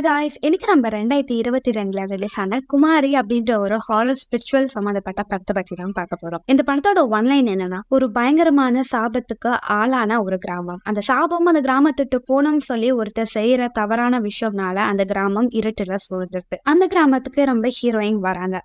Guys, இன்னைக்கு நம்ம 2022ல release ஆன குமாரி அப்படின்ற ஒரு ஹாரர் ஸ்பிரிச்சுவல் சம்மந்தப்பட்ட படத்தை பத்தி தான் பார்க்க போறோம். இந்த படத்தோட ஒன்லைன் என்னன்னா, ஒரு பயங்கரமான சாபத்துக்கு ஆளான ஒரு கிராமம். அந்த சாபம் அந்த கிராமத்துக்கு போகணும்னு சொல்லி ஒருத்தர் செய்யற தவறான விஷயம்னால அந்த கிராமம் இருட்டுல சூழ்ந்துருக்கு. அந்த கிராமத்துக்கு ரொம்ப ஹீரோயின் வராங்க.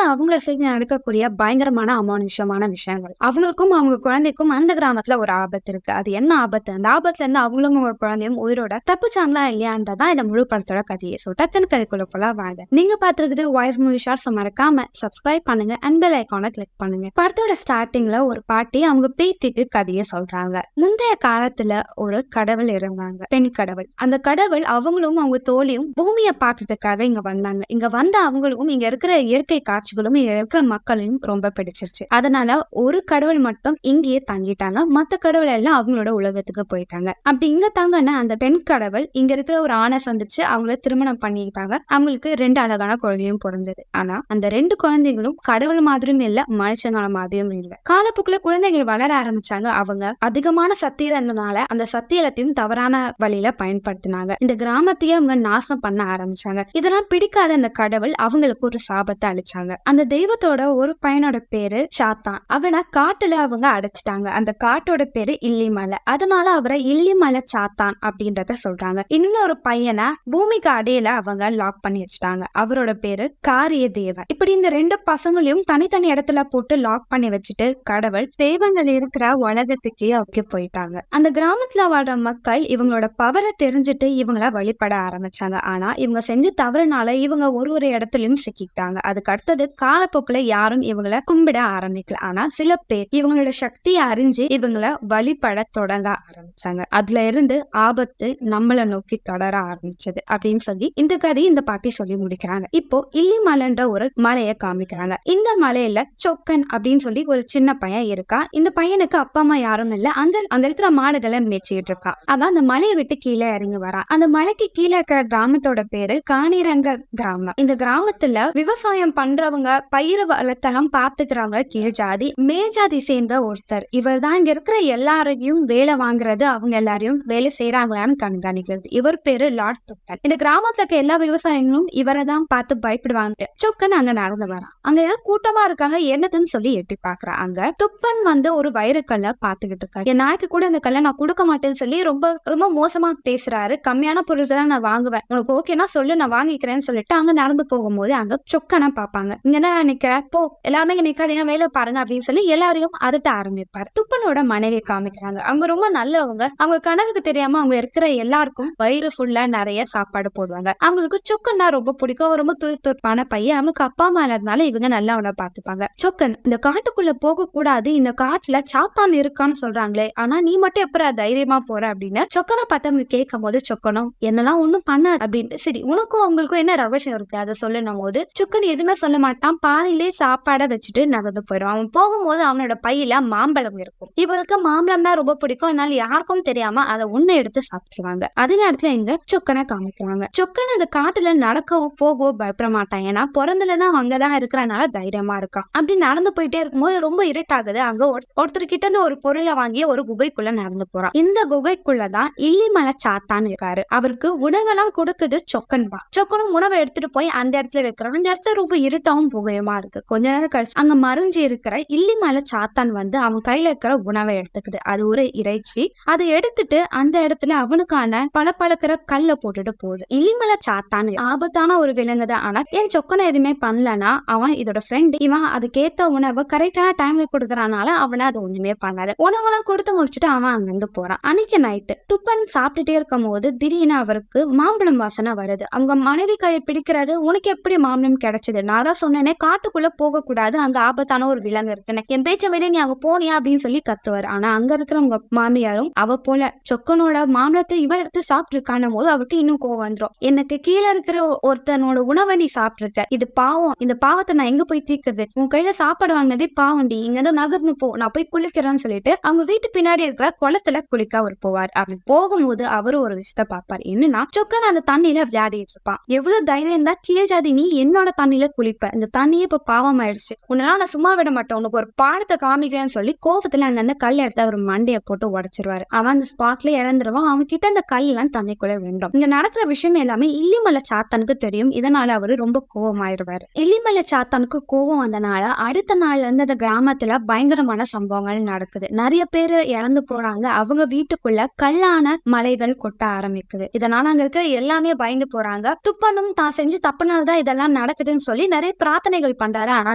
அவங்கள செய்து நடக்கக்கூடிய பயங்கரமான அமானுஷமான விஷயங்கள். அவங்களுக்கும் அவங்க குழந்தைக்கும் அந்த கிராமத்துல ஒரு ஆபத்து இருக்கு. அது என்ன ஆபத்து? அந்த ஆபத்துல இருந்து அவங்களும் அவங்க குழந்தையும் உயிரோட தப்பிச்சாங்களா இல்லையான்றதான் இந்த முழு படத்தோட கதையை. டக்குன்னு கதைக்குள்ள போலாம் வாங்க. நீங்க பாத்துருக்குது வாய்ஸ் மூவி ஷார்ட்ஸ். மறக்காம சப்ஸ்கிரைப் பண்ணுங்க அண்ட் பெல் ஐகானை கிளிக் பண்ணுங்க. படத்தோட ஸ்டார்டிங்ல ஒரு பாட்டி அவங்க பேத்திட்டு கதையை சொல்றாங்க. முந்தைய காலத்துல ஒரு கடவுள் இருந்தாங்க, பெண் கடவுள். அந்த கடவுள் அவங்களும் அவங்க தோழியும் பூமியை பாக்குறதுக்காக இங்க வந்தாங்க. இங்க வந்த அவங்களுக்கும் இங்க இருக்கிற இயற்கை காட்சிகளும் இங்க இருக்கிற மக்களையும் ரொம்ப பிடிச்சிருச்சு. அதனால ஒரு கடவுள் மட்டும் இங்கேயே தங்கிட்டாங்க. மத்த கடவுள் எல்லாம் அவங்களோட உலகத்துக்கு போயிட்டாங்க. அப்படி இங்க தங்கன்னா அந்த பெண் கடவுள் இங்க இருக்கிற ஒரு ஆணை சந்திச்சு அவங்கள திருமணம் பண்ணிக்கிட்டாங்க. அவங்களுக்கு 2 அழகான குழந்தையும் பிறந்தது. ஆனா அந்த 2 குழந்தைகளும் கடவுள் மாதிரியும் இல்ல, மனுஷங்கள மாதிரியும் இல்ல. காலப்போக்குல குழந்தைகள் வளர ஆரம்பிச்சாங்க. அவங்க அதிகமான சக்தி இருந்தனால அந்த சத்தியத்தையும் தவறான வழியில பயன்படுத்தினாங்க. இந்த கிராமத்தையே அவங்க நாசம் பண்ண ஆரம்பிச்சாங்க. இதெல்லாம் பிடிக்காத அந்த கடவுள் அவங்களுக்கு ஒரு சாபத்தை அளிச்சாங்க. அந்த தெய்வத்தோட ஒரு பையனோட பேரு சாத்தான். அவனை காட்டுல அவங்க அடைச்சிட்டாங்க. அந்த காட்டோட பேரு இல்லிமலை. அதனால அவரை இல்லிமலை சாத்தான் அப்படின்றத சொல்றாங்க. இன்னொரு பையனை பூமிக்கு அடியில அவங்க லாக் பண்ணி வச்சுட்டாங்க. அவரோட பேரு காரிய தேவன். இப்படி இந்த 2 பசங்களையும் தனித்தனி இடத்துல போட்டு லாக் பண்ணி வச்சுட்டு கடவுள் தெய்வங்கள் இருக்கிற உலகத்துக்கே அவங்க போயிட்டாங்க. அந்த கிராமத்துல வாழ்ற மக்கள் இவங்களோட பவரை தெரிஞ்சுட்டு இவங்கள வழிபட ஆரம்பிச்சாங்க. ஆனா இவங்க செஞ்ச தவறுனால இவங்க ஒரு இடத்துலயும் சிக்கிட்டாங்க. அதுக்கு அடுத்தது காலப்போக்குல யாரும் இவங்களை கும்பிட ஆரம்பிக்கல. ஆனா சில பேர் இவங்களோட சக்தியை அறிஞ்சு இவங்களை வழிபட தொடங்க ஆரம்பிச்சாங்க. அதுல இருந்து ஆபத்து நம்மளை நோக்கி தொடர ஆரம்பிச்சது அப்படின்னு சொல்லி இந்த கதையை இந்த பாட்டி சொல்லி முடிக்கிறாங்க. இப்போ இல்லிமலைன்ற ஒரு மலையை காமிக்கிறாங்க. இந்த மலையில சொக்கன் அப்படின்னு சொல்லி ஒரு சின்ன பையன் இருக்கா. இந்த பையனுக்கு அப்பா அம்மா யாரும் இல்ல. அங்க இருக்கிற மாடுகளை மேய்ச்சிட்டு இருக்கா. அவன் அந்த மலையை விட்டு கீழே இறங்கி வரான். அந்த மலைக்கு கீழே இருக்கிற கிராமத்தோட பேரு காணிரங்க கிராமம். இந்த கிராமத்துல விவசாயம் பண்றவங்க, பயிர் வளத்தெல்லாம் பாத்துக்கிறவங்க கீழ் ஜாதி, மேஜாதி சேர்ந்த ஒருத்தர். இவர் தான் இங்க இருக்கிற எல்லாரையும் வேலை வாங்குறது, அவங்க எல்லாரையும் வேலை செய்யறாங்களான்னு கண்காணிக்கிறது. இவர் பேரு லார்ட் துப்பன். இந்த கிராமத்துல இருக்க எல்லா விவசாயிகளும் இவரை தான் பார்த்து பயப்படுவாங்க. சொக்கன் அங்க நடந்து வரான். அங்க ஏதோ கூட்டமா இருக்காங்க, என்னதுன்னு சொல்லி எட்டி பாக்குறான். அங்க துப்பன் ஒரு வைரக்கல்ல பாத்துக்கிட்டு இருக்காரு. என் நாய்க்கு கூட இந்த கல்லை நான் கொடுக்க மாட்டேன்னு சொல்லி ரொம்ப ரொம்ப மோசமா பேசுறாரு. கம்மியான பொருள் தான் நான் வாங்குவேன், உனக்கு ஓகேனா சொல்லு நான் வாங்கிக்கிறேன்னு சொல்லிட்டு அங்க நடந்து போகும்போது அங்க சொக்கனை பாப்பாங்க. இங்க என்ன நினைக்கிற, போ எல்லாருமே இங்க நிக்காதீங்க, வேலை பாருங்க அப்படின்னு சொல்லி எல்லாரையும் அதட்ட ஆரம்பிப்பாரு. துப்பனோட மனைவி காமிக்கிறாங்க. அவங்க ரொம்ப நல்லவங்க. அவங்க கணவருக்கு தெரியாம அவங்க இருக்கிற எல்லாருக்கும் வயிறு ஃபுல்லா நிறைய சாப்பாடு போடுவாங்க. அவங்களுக்கு சொக்கன்னா ரொம்ப பிடிக்கும். ரொம்ப துருப்பான பையன். அவனுக்கு அப்பா அம்மா இல்லாதனால இவங்க நல்லா அவனை பாத்துப்பாங்க. சொக்கன் இந்த காட்டுக்குள்ள போக கூடாது, இந்த காட்டுல சாத்தான் இருக்கான்னு சொல்றாங்களே, ஆனா நீ மட்டும் எப்ப தைரியமா போற அப்படின்னு சொக்கனை பார்த்தவங்க கேட்கும் போது சொக்கனும் என்னெல்லாம் ஒண்ணும் பண்ணாது அப்படின்ட்டு, சரி உனக்கும் அவங்களுக்கும் என்ன ரகசியம் இருக்கு அதை சொல்லும் போது சொக்கன் எதுவுமே சொல்ல மாட்டான். பாதியிலே சாப்பாடை வச்சுட்டு நகர்ந்து போயிடும். அவன் போகும்போது அவனோட பையில மாம்பழம் இருக்கும். இவளுக்கு மாம்பழம்னா ரொம்ப பிடிக்கும். அதனால யாருக்கும் தெரியாம அதை ஒண்ணு எடுத்து சாப்பிட்டுருவாங்க. அதே நேரத்துல இங்க சொக்கனை காமிக்கிறாங்க. சொக்கன் அந்த காட்டுல நடக்கவும் போகவும் பயப்பட மாட்டான். ஏன்னா பிறந்தலதான் அங்கதான் இருக்கிறனால தைரியமா இருக்கான். அப்படி நடந்து போயிட்டே இருக்கும்போது ரொம்ப இருட்டாகுது. அங்க ஒருத்தர் கிட்ட ஒரு பொருளை வாங்கி ஒரு குகைக்குள்ள நடந்து போறான். இந்த குகைக்குள்ளதான் இல்லிமலை சாத்தான் இருக்காரு. அவருக்கு உணவெல்லாம் கொடுக்குது சொக்கன் தான். சொக்கனும் உணவை எடுத்துட்டு போய் அந்த இடத்துல வைக்கிறான். அந்த இடத்துல ரொம்ப இருட்டாவும் புகையுமா இருக்கு. கொஞ்ச நேரம் கழிச்சு அங்க மறைஞ்சு இருக்கிற இல்லிமலை சாத்தான் அவன் கையில இருக்கிற உணவை எடுத்துக்குது. அது ஒரு இறைச்சி. அதை எடுத்துட்டு அந்த இடத்துல அவனுக்கான பழக்கிற கல்ல போட்டுட்டு போகுது. இல்லிமலை சாத்தான் ஆபத்தான ஒரு விலங்குதான். ஆனா ஏன் சொக்கனை எதுவுமே பண்ணலன்னா அவன் இதோட ஃப்ரெண்ட். இவன் அதுக்கேத்த உணவை கரெக்டான டைம்ல கொடுக்கறனால அவனை அது ஒண்ணுமே பண்ணாது. உணவெல்லாம் கொடுத்து முடிச்சுட்டு அவன் அங்கிருந்து போறான். அன்னைக்கு நைட்டு துப்பன் சாப்பிட்டுட்டே இருக்கும் போது திடீர்னு அவருக்கு மாம்பழம் வாசனை வருது. அவங்க மனைவி கையை பிடிக்கிறாரு. உனக்கு எப்படி மாம்பழம் கிடைச்சது? நான் தான் சொன்னேனே காட்டுக்குள்ள போக கூடாது, அங்க ஆபத்தான ஒரு விலங்கு இருக்குன்னு. என் பேச்ச விட நீ அங்க போனியா அப்படின்னு சொல்லி கத்துவாரு. ஆனா அங்க இருக்கிறவங்க மாமியாரும் அவ போல சொக்கனோட மாம்பழத்தை இவ எடுத்து சாப்பிட்டு இருக்கான போது அவருக்கு இன்னும் கோவம் வந்துடும். எனக்கு கீழே இருக்கிற ஒருத்தனோட உணவை நீ சாப்பிட்டுருக்க, இது பாவம். இந்த பாவத்தை நான் எங்க போய் தீர்க்கிறது? உன் கையில சாப்பாடு வாங்கினதே பாவண்டி, இங்க இருந்து நகர்ந்து போ, நான் போய் குளிக்கிறேன்னு சொல்லிட்டு அவங்க வீட்டு பின்னாடி இருக்கிற குளத்துல குளிக்க அவர் போவார். அப்படி போகும்போது அவரு ஒரு விஷயத்த பாப்பார். என்னன்னா சொக்கன் அந்த தண்ணியில விளையாடிட்டு இருப்பான். எவ்வளவு தைரியம் தான் கீழ் ஜாதி நீ என்னோட தண்ணியில குளிப்ப, இந்த தண்ணியே இப்ப பாவம் ஆயிடுச்சு, உன்னெல்லாம் நான் சும்மா விட மாட்டேன், உனக்கு ஒரு பாடத்தை காமிக்கிறேன்னு சொல்லி கோபத்துல அங்க அந்த கல் எடுத்து அவர் மண்டையை போட்டு உடைச்சிருவாரு. அவன் அந்த ஸ்பாட்ல இறந்துருவான். அவன் கிட்ட அந்த கல் எல்லாம் தண்ணிக்குள்ள விழுந்துடும். இங்க நடக்கிற விஷயம் எல்லாமே இல்லிமலை சாத்தானுக்கு தெரியும். இதனால அவரு ரொம்ப கோவமாயிருவாரு. இல்லிமலை சாத்தானுக்கு கோவம் வந்தனால அடுத்த நாள்ல இருந்து அந்த கிராமத்துல பயங்கரமான சம்பவங்கள் நடக்குது. நிறைய பேர் இறந்து போறாங்க. அவங்க வீட்டுக்குள்ள கல்லான மலைகள் கொட்ட ஆரம்பிக்குது. இதனால அங்க இருக்கிற எல்லாமே பயந்து போறாங்க. துப்பனும் தான் செஞ்சு தப்புனால்தான் இதெல்லாம் நடக்குதுன்னு சொல்லி நிறைய பிரார்த்தனைகள் பண்றாரு. ஆனா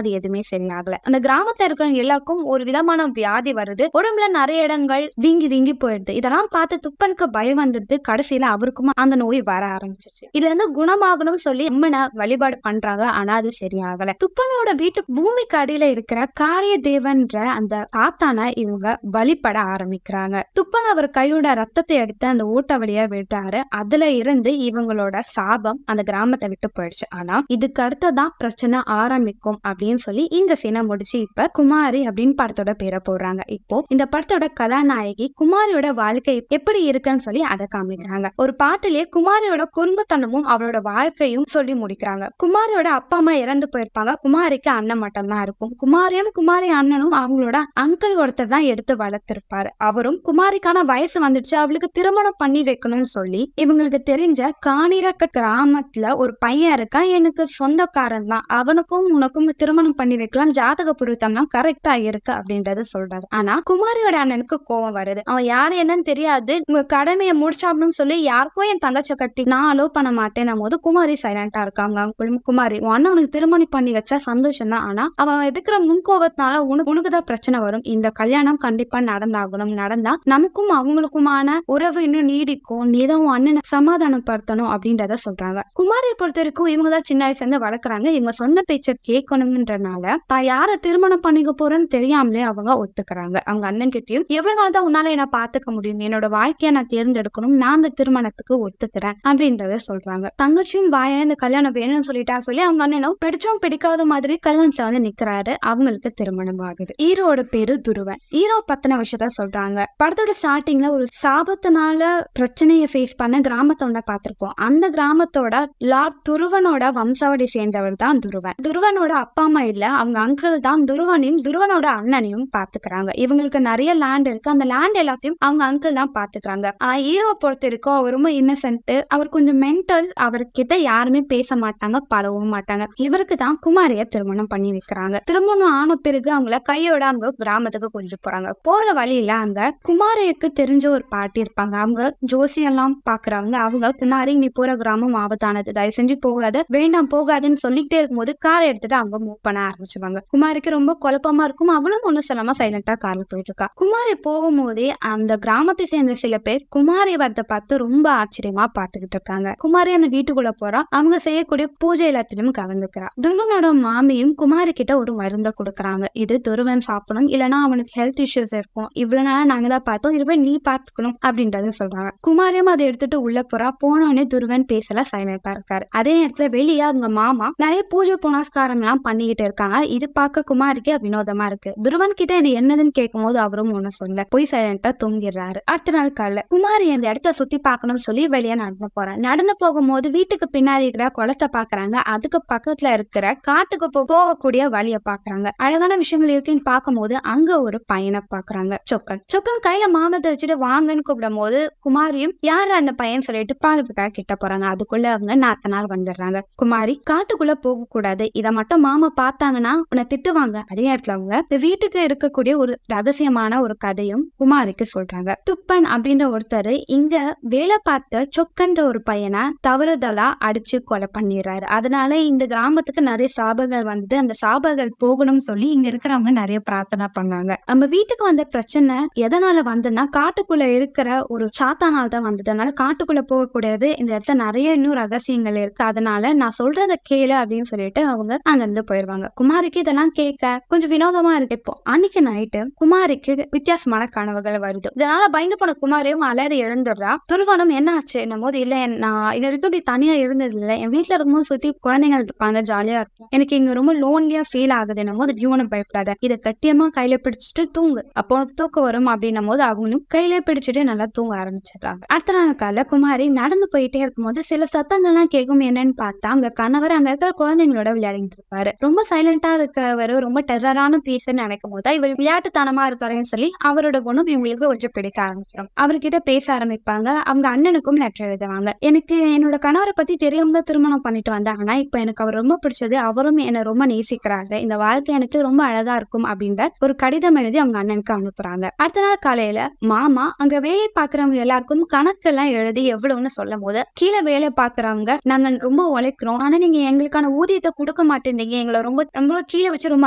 அது எதுவுமே சரியாகல. அந்த கிராமத்துல இருக்கிற எல்லாருக்கும் ஒரு விதமான வியாதி வருது. உடம்புல நிறைய இடங்கள் வீங்கி வீங்கி போயிடுது. இதெல்லாம் பார்த்து துப்பனுக்கு பயம் வந்துட்டு கடைசியில அவருக்கும் அந்த நோய் வர ஆரம்பிச்சிச்சு. இதுல இருந்து குணமாகணும்னு சொல்லி அம்மனை வழிபாடு பண்றாங்க. ஆனா அது சரியாகல. துப்பனோட வீட்டு பூமிக்கு அடியில இருக்கிற காரிய தேவன்ற அந்த காத்தான இவங்க வழிபட ஆரம்பிக்கிறாங்க. துப்பன் அவர் கையோட ரத்தத்தை எடுத்து அந்த ஓட்ட வழியா விட்டாரு. அதுல இருந்து இவங்களோட சாபம் அந்த கிராமத்தை விட்டு போயிடுச்சு. ஆனா இதுக்கு அடுத்ததான் பிரச்சனை ஆரம்பிக்கும் அப்படின்னு சொல்லி இந்த சீனை முடிச்சு இப்ப குமாரி அப்படின்னு படத்தோட பேரை போடுறாங்க. இப்போ இந்த படத்தோட கதாநாயகி குமாரியோட வாழ்க்கை எப்படி இருக்குன்னு சொல்லி அதை காமிக்கிறாங்க. ஒரு பாட்டிலேயே குமாரியோட குறும்புத்தனமும் அவளோட வாழ்க்கையும் சொல்லி முடிக்கிறாங்க. குமாரியோட அப்பா அம்மா இறந்து போயிருப்பாங்க. குமாரிக்கு அண்ணன் மட்டும் தான் இருக்கும். குமாரியும் குமாரி அண்ணனும் அவங்களோட அங்கிள் ஒருத்தர் தான் எடுத்து வளர்த்திருப்பாரு. அவரும் குமாரிக்கான வயசு வந்துடுச்சு, அவளுக்கு திருமணம் பண்ணி வைக்கணும்னு சொல்லி இவங்களுக்கு தெரிஞ்ச காணிரக்க கிராமத்துல ஒரு பையன் இருக்கான், எனக்கு சொந்தக்காரன் தான், அவனுக்கும் உனக்கும் திருமணம் பண்ணி வைக்கலாம், ஜாதக பொருத்தம்லாம் கரெக்டா இருக்கு அப்படின்றத சொல்றாரு. ஆனா குமாரியோட அண்ணனுக்கு கோவம் வருது. அவன் யாரு என்னன்னு தெரியாது, உங்க கடமையை முடிச்சாப்னு சொல்லி யாருக்கும் என் தங்கச்ச கட்டி நான் அலோ பண்ண மாட்டேன் போது குமாரி சைலண்டா இருக்காங்க. குமாரி உன் அண்ணன் உனக்கு திருமணம் பண்ணி வச்சா சந்தோஷம் தான், ஆனா அவன் எடுக்கிற முன்கோபத்தினால உனக்குதான் பிரச்சனை வரும். இந்த கல்யாணம் கண்டிப்பா நடந்தாகணும், நடந்தா நமக்கும் அவங்களுக்குமான உறவு இன்னும் நீடிக்கும், நீதான் அண்ணனை சமாதானப்படுத்தணும் அப்படின்றத சொல்றாங்க. குமாரியை பொறுத்த வரைக்கும் இவங்கதான் சின்ன வயசுல இருந்து வளர்க்குறாங்க. இவங்க சொன்ன பேச்ச கேட்கணும்ன்றனால தான் யார திருமணம் பண்ணிக்க போறேன்னு தெரியாமலே அவங்க ஒத்துக்கிறாங்க. அவங்க அண்ணன் கிட்டயும் எவ்வளவு நாள் தான் உன்னால என்ன பாத்துக்க முடியும், என்னோட வாழ்க்கைய நான் தேர்ந்தெடுக்கணும், நான் அந்த திருமணத்துக்கு ஒத்துக்கிறேன் அப்படின்றத சொல்றாங்க. தங்கச்சியும் வாய இந்த கல்யாணம் வேணும்னு சொல்லிட்டா சொல்லி அவங்க அண்ணனும் பிடிச்சும் பிடிக்காத மாதிரி கல்யாணத்துல வந்து நிக்கிறாரு. அவங்களுக்கு திருமணம் ஆகுது. ஹீரோட பேரு துருவன். ஹீரோ பத்தின விஷயத்த சொல்றாங்க. படத்தோட ஸ்டார்டிங்ல ஒரு சாபத்தினால பிரச்சனையை ஃபேஸ் பண்ண கிராமத்தோட பார்த்திருப்போம். அந்த கிராமத்தோட லார்ட் துருவனோட வம்சாவளி சேர்ந்தவர் தான் துருவன். துருவனோட அப்பா அம்மா இல்ல, அவங்க அங்கிள் தான் துருவனையும் துருவனோட அண்ணனையும் பாத்துக்கிறாங்க. இவங்களுக்கு நிறைய லேண்ட் இருக்கு. அந்த லேண்ட் எல்லாத்தையும் அவங்க அங்கிள் தான் பாத்துக்கிறாங்க. ஆனா ஹீரோவை பொறுத்த வரைக்கும் அவர் ரொம்ப இன்னசென்ட், அவர் கொஞ்சம் மென்டல், அவர்கிட்ட யாருமே பேச மாட்டாங்க, பழகவும் மாட்டாங்க. இவருக்கு தான் குமாரிய திருமணம் பண்ணி வைக்கிறாங்க. திருமணம் ஆன பிறகு அவங்கள கையோட அவங்க கிராமத்துக்கு கொண்டு போறாங்க. போற வழியில அங்க குமாரிக்கு தெரிஞ்ச ஒரு பாட்டி இருப்பாங்க. அவங்க ஜோசியெல்லாம் பாக்குறாங்க. அவங்க குமாரி நீ போற கிராமம் ஆபத்தானது, தயவு செஞ்சு போகாத, வேண்டாம் போகாதுன்னு சொல்லிக்கிட்டே இருக்கும்போது காரை எடுத்துட்டு அவங்க மூவ் பண்ண ஆரம்பிச்சுவாங்க. குமாரிக்கு ரொம்ப குழப்பமா இருக்கும். அவளும் ஒண்ணு சொல்லாம சைலண்டா கார்ல போயிட்டு இருக்கா. குமாரி போகும்போதே அந்த கிராமத்தை சேர்ந்த சில பேர் குமாரி வரத்தை பார்த்து ரொம்ப ஆச்சரியமா பாத்துக்கிட்டு இருக்காங்க. குமாரி அந்த வீட்டுக்குள்ள போறா. அவங்க செய்யக்கூடிய பூஜை எல்லாத்திலும் கலந்துக்கிறா. துருவனோட மாமியும் குமாரி கிட்ட ஒரு மருந்தை கொடுக்குறாங்க. இது துருவன் சாப்பிடணும், இல்லைன்னா அவனுக்கு ஹெல்த் இஷ்யூஸ் இருக்கும், இவ்வளவு நாளா நாங்க தான் பார்த்தோம், இதுவே நீ பாத்துக்கணும் அப்படின்றத சொல்றாங்க. குமாரியும் அதை எடுத்துட்டு உள்ள போறா. போனோடனே துருவன் பேசல, சைலண்டா இருக்காரு. அதே நேரத்துல வெளியே அவங்க மாமா நிறைய பூஜை புனஸ்காரம் எல்லாம் பண்ணிக்கிட்டு இருக்காங்க. இது பார்க்க குமாரிக்கு வினோதமா இருக்கு. துருவன் கிட்ட இது என்னதுன்னு கேட்கும் போது அவரும் ஒண்ணு சொல்ல, போய் சைலண்டா தூங்கிடுறாரு. அடுத்த நாள் காலைல குமாரி அந்த இடத்த சுத்தி பார்க்கணும்னு சொல்லி வெளியே நடந்து போறேன். நடந்து போகும்போது வீட்டுக்கு பின்னாடி இருக்கிற குளத்தை பாக்குறாங்க. அதுக்கு பக்கத்துல இருக்கிற காட்டுக்கு போகக்கூடிய வழிய பாக்குறாங்க. அழகான விஷயங்கள் இருக்குன்னு பார்க்கும்போது அங்க ஒரு பையனை பாக்குறாங்க. சொக்கன் கையில மாமத்தை வச்சுட்டு வாங்கன்னு கூப்பிடும் போது குமாரியும் யாரு அந்த பையன் சொல்லிட்டு பாலுக்காக கிட்ட போறாங்க. அதுக்குள்ள அவங்க நாத்தனார் வந்துடுறாங்க. குமாரி காட்டுக்குள்ள போக கூடாது, இத மட்டும் மாமா பார்த்தாங்கன்னா உன்னை திட்டுவாங்க. அதே நேரத்துல அவங்க வீட்டுக்கு இருக்கக்கூடிய ஒரு ரகசியமான ஒரு கதையும் குமாரிக்கு சொல்றாங்க. துப்பன் அப்படின்ற ஒருத்தர் இங்க வேலை பார்த்த சொக்கன்ற ஒரு பையனை தவறுதலா அடிச்சு கொலை பண்ணிடுறாரு. அதனால இந்த கிராமத்துக்கு நிறைய சாபங்கள் வந்தது. அந்த சாபங்கள் போகணும்னு சொல்லி இங்க இருக்கிறவங்க நிறைய பிரார்த்தனை பண்ணாங்க. நம்ம வீட்டுக்கு வந்த பிரச்சனை எதனால வந்ததுன்னா காட்டுக்குள்ள இருக்கிற ஒரு சாத்தானால் தான் வந்தது. அதனால காட்டுக்குள்ள போகக்கூடாது, இந்த இடத்துல நிறைய இன்னும் ரகசியங்கள் இருக்கு, அதனால நான் சொல்றத கேளு அப்படின்னு சொல்லிட்டு அவங்க அங்க இருந்து போயிருவாங்க. குமாரிக்கு இதெல்லாம் கேட்க கொஞ்சம் வினோதமா இருக்கு. இப்போ அன்னைக்கு நைட்டு குமாரிக்கு வித்தியாசமான கனவுகள் வருது. இதனால பயந்து போன குமாரியும் அலறி எழுந்துடுறா. துருவனும் என்ன ஆச்சு போது, இல்ல நான் இது வரைக்கும் இப்படி தனியா இருந்தது இல்லை, என் வீட்டுல இருக்கும்போது சுத்தி குழந்தைகள் இருப்பாங்க, ஜாலியா இருக்கும், எனக்கு இங்க ரொம்ப லோன்லியா ஃபீல் ஆகுது போது ஜீவனும் பயப்படாத, இதை கட்டியமா கையில பிடிச்சிட்டு தூங்கு, அப்போ தூக்கம் வரும் அப்படின்னும் போது அவங்களும் கையில பிடிச்சிட்டு நல்லா தூங்க ஆரம்பிச்சிடுறாங்க. அடுத்த நாள் காலைல குமாரி நடந்து போயிட்டே இருக்கும்போது சில சத்தங்கள்லாம் கேட்கும். என்னன்னு பார்த்தா அங்க கணவர் அங்க இருக்கிற குழந்தைங்களோட விளையாடிட்டு இருப்பாரு. ரொம்ப சைலண்டா இருக்கிறவர் ரொம்ப டெரரான பீஸ்ன்னு நினைக்கும் போது இவர் விளையாட்டுத்தனமா இருக்காருன்னு சொல்லி அவரோட குணம் இவங்களுக்கு கொஞ்சம் பிடிக்க ஆரம்பிச்சிடும். அவர்கிட்ட பேச ஆரம்பிப்பாங்க. அவங்க அண்ணனுக்கும் லெட்டர் எழுதுவாங்க. சொல்லுவாங்க. எனக்கு என்னோட கணவர பத்தி தெரியாம தான் திருமணம் பண்ணிட்டு வந்தேன். ஆனா இப்ப எனக்கு அவர் ரொம்ப பிடிச்சது. அவரும் என்ன ரொம்ப நேசிக்கிறாரு. இந்த வாழ்க்கை எனக்கு ரொம்ப அழகா இருக்கும் அப்படின்ற ஒரு கடிதம் எழுதி அவங்க அண்ணனுக்கு அனுப்புறாங்க. அடுத்த நாள் காலையில மாமா அங்க வேலை பார்க்கிறவங்க எல்லாருக்கும் கணக்கெல்லாம் எழுதி எவ்வளவுன்னு சொல்லும்போது, கீழ வேலை பார்க்கிறவங்க நாங்க ரொம்ப உழைக்கிறோம். ஆனா நீங்க எங்களுக்கான ஊதியத்த குடுக்க மாட்டேன்றீங்க. எங்கள ரொம்ப ரொம்ப கீழ வச்சு ரொம்ப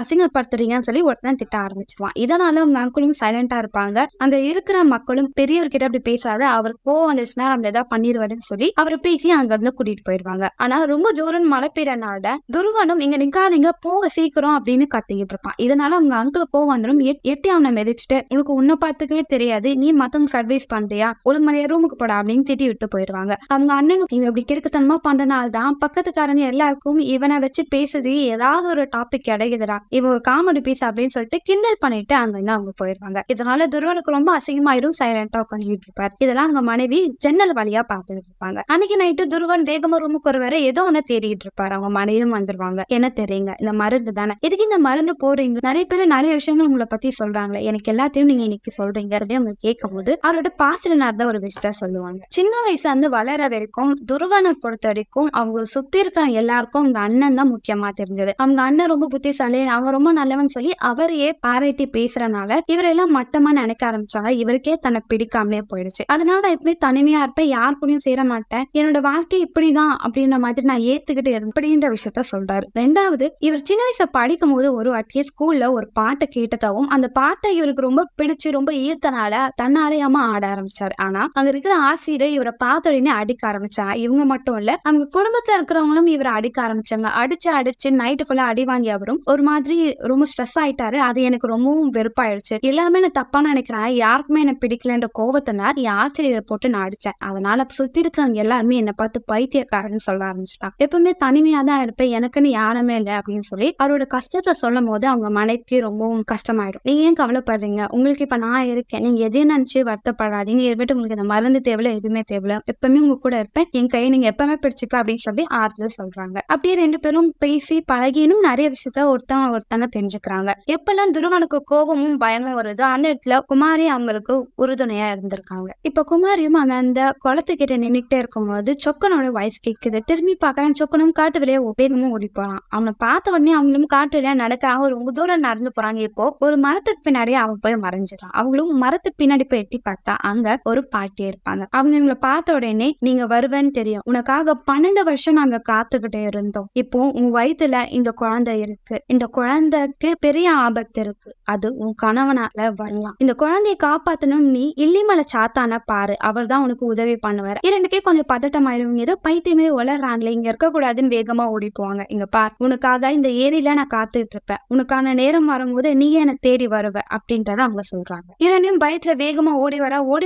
அசிங்கப்படுத்துறீங்கன்னு சொல்லி ஒருத்தன் திட்ட ஆரம்பிச்சுருவான். இதனால அவங்க அங்கிளும் சைலண்டா இருப்பாங்க. அங்க இருக்கிற மக்களும் பெரியவர்கிட்ட அப்படி பேசாத, அவர் கோவம் வந்துச்சுன்னா நம்ம ஏதாவது பண்ணிடுவாருன்னு சொல்லி அவரை பேசி அங்க இருந்து கூட்டிட்டு போயிருவாங்க. ஆனா ரொம்ப ஜோரன் மழை பெய்யறனால துருவனும் இங்க நிக்காதீங்க போங்க சீக்கிரம் அப்படின்னு கத்திக்கிட்டு இருப்பான். இதனால அவங்க அங்கிள் கோவம் வந்துடும். எட்டி அவனை மிதிச்சுட்டு உனக்கு உன்னை பார்த்துக்கவே தெரியாது, நீ மத்தவங்க அட்வைஸ் பண்றியா, ஒழுங்கு மணியா ரூமுக்கு போட அப்படின்னு திட்டி விட்டு போயிருவாங்க. அவங்க அண்ணனுக்கு இவன் இப்படி கிறுக்குத்தனமா பண்றனால தான் பக்கத்துக்காரங்க எல்லாருக்கும் இவனை வச்சு பேசுது ஏதாவது ஒரு டாபிக் கிடைக்குதுடா, இவன் ஒரு காமெடி பீஸ் அப்படின்னு சொல்லிட்டு கிண்டல் பண்ணிட்டு அங்க இருந்து அவங்க போயிருவாங்க. இதனால துருவனுக்கு ரொம்ப அசிங்கமாயிரும். சைலண்டா உட்காந்துட்டு இருப்பார். இதெல்லாம் அவங்க மனைவி ஜன்னல் வழியா பாத்துட்டு இருப்பாங்க. அன்னைக்கு நைட்டு துருவன் வேகமா ரூமுக்கு வருவாரு. ஏதோ ஒண்ணு தேடிட்டு இருப்பாரு. அவங்க மனைவியும் வந்துருவாங்க. என்ன தெரியுங்க, இந்த மருந்து தானே, எதுக்கு இந்த மருந்து போடுறீங்க, நிறைய பேர் நிறைய விஷயங்கள் உங்களை பத்தி சொல்றாங்களே, எனக்கு எல்லாத்தையும் நீங்க இன்னைக்கு சொல்றீங்க அவங்க கேட்கும் போது அவரோட பாஸ்ட்ல நடந்த ஒரு விஷயத்த சொல்லுவாங்க. சின்ன வயசுல இருந்து வளர வரைக்கும் துருவனை பொறுத்த வரைக்கும் அவங்க சுத்தி இருக்கிற எல்லாருக்கும் அவங்க அண்ணன் தான் முக்கியமா தெரிஞ்சது. அவங்க அண்ணன் ரொம்ப புத்திசாலி, அவன் ரொம்ப நல்லவன் சொல்லி அவரையே பாராட்டி பேசுறனால இவரெல்லாம் மட்டமா நினைக்க ஆரம்பிச்சாங்க. இவருக்கே தன்னை பிடிக்காமலே போயிடுச்சு. அதனால நான் எப்பவுமே தனிமையா இருப்பேன், யார் கூடயும் சேர மாட்டேன், என்னோட வாழ்க்கை இப்படிதான் அப்படின்ற மாதிரி நான் ஏத்துக்கிட்டு அப்படின்ற விஷயத்த சொல்றாரு. ரெண்டாவது, இவர் சின்ன வயசை படிக்கும் போது ஒரு வாட்டியே ஸ்கூல்ல ஒரு பாட்டை கேட்டதாவும் அந்த பாட்டை இவருக்கு ரொம்ப பிடிச்சு ரொம்ப ஈர்த்தனால தன்னாரையாம ஆட ஆரம்பிச்சாரு. ஆனா அங்க இருக்கிற ஆசிரியர் இவரை பார்த்த உடனே அடிக்க ஆரம்பிச்சாங்க. இவங்க மட்டும் இல்ல, அவங்க குடும்பத்துல இருக்கிறவங்களும் இவரை அடிக்க ஆரம்பிச்சாங்க. அடிச்சு நைட்டு ஃபுல்லா அடி வாங்கி அவரும் ஒரு மாதிரி ரொம்ப ஸ்ட்ரெஸ் ஆயிட்டாரு. அது எனக்கு ரொம்பவும் வெறுப்பாயிடுச்சு. எல்லாருமே என்ன தப்பா நினைக்கிறாங்க, யாருக்குமே என்ன பிடிக்கலன்ற கோவத்தினார் என் ஆசிரியரை போட்டு நான் அடிச்சேன். அதனால சுத்தி இருக்கிறவங்க எல்லாருமே என்னை பார்த்து பைத்தியக்காரன்னு சொல்ல ஆரம்பிச்சிட்டான். எப்பவுமே தனிமையா தான் இருப்பேன், எனக்குன்னு யாருமே இல்லை அப்படின்னு சொல்லி அவரோட கஷ்டத்தை சொல்லும் போது அவங்க மனைவிக்கு ரொம்பவும் கஷ்டமாயிடும். நீங்க ஏன் கவலைப்படுறீங்க, உங்களுக்கு இப்ப நான் இருக்கேன், நீங்க எதையும் நினைச்சு வருத்தப்படாதீங்க, இருந்துட்டு உங்களுக்கு இந்த மருந்து தேவையில்ல எதுவுமே தேவையில்ல, எப்பவுமே உங்க கூட இருப்பேன், என் கையை நீங்க எப்பவுமே பிடிச்சிப்ப அப்படின்னு சொல்லி ஆறுதல் சொல்றாங்க. அப்படியே ரெண்டு பேரும் பேசி பழகினும் நிறைய விஷயத்த ஒருத்தங்க தெரிஞ்சுக்கிறாங்க. எப்பெல்லாம் துருவனுக்கு கோபமும் பயமும் வருதோ அந்த இடத்துல குமாரி அவங்களுக்கு உறுதுணையா இருந்திருக்காங்க. இப்ப குமாரியும் அந்த குளத்துக்கிட்ட நின்னுட்டே இருக்கும்போது சொக்கனோட வயசு கேக்குது. திரும்பி பாக்குறான். சொக்கனும் காட்டு வழியா வேகமும் ஓடி போறான். அவனை பார்த்த உடனே அவங்களும் காட்டு வழியா நடக்கிறாங்க. ரொம்ப தூரம் நடந்து போறாங்க. இப்போ ஒரு மரத்துக்கு பின்னாடியே அவன் போய் மறைஞ்சிடறான். அவங்களும் மரத்துக்கு பின்னாடி போய் எட்டி பார்த்தா அங்க ஒரு பாட்டி இருப்பாங்க. அவங்க இவங்களை பார்த்த உடனே நீங்க வருவேன்னு தெரியும், உனக்காக 12 வருஷம் நாங்க காத்துக்கிட்டே இருந்தோம், இப்போ உன் வயிற்றுல இந்த குழந்தை இருக்கு, இந்த குழந்தைக்கு பெரிய ஆபத்து இருக்கு, அது உன் கணவனால வரலாம், இந்த குழந்தைய காப்பாத்தணும், நீ இல்லிமலை சாத்தான பாரு, அவர் தான் உனக்கு உதவி பண்ணுவார். இரண்டுக்கே கொஞ்சம் பதட்டமாயிருவீங்க, ஏதோ பைத்தியமே வளர்றாங்களே, இங்க இருக்க கூடாதுன்னு வேகமா ஓடி போவாங்க. இங்க பார், உனக்காக இந்த ஏரியில நான் காத்துட்டு இருப்பேன், உனக்கான நேரம் வரும்போது நீயே என்ன தேடி வருவ அப்படின்றத அவங்க சொல்றாங்க. இரண்டையும் பயத்துல வேகமா ஓடி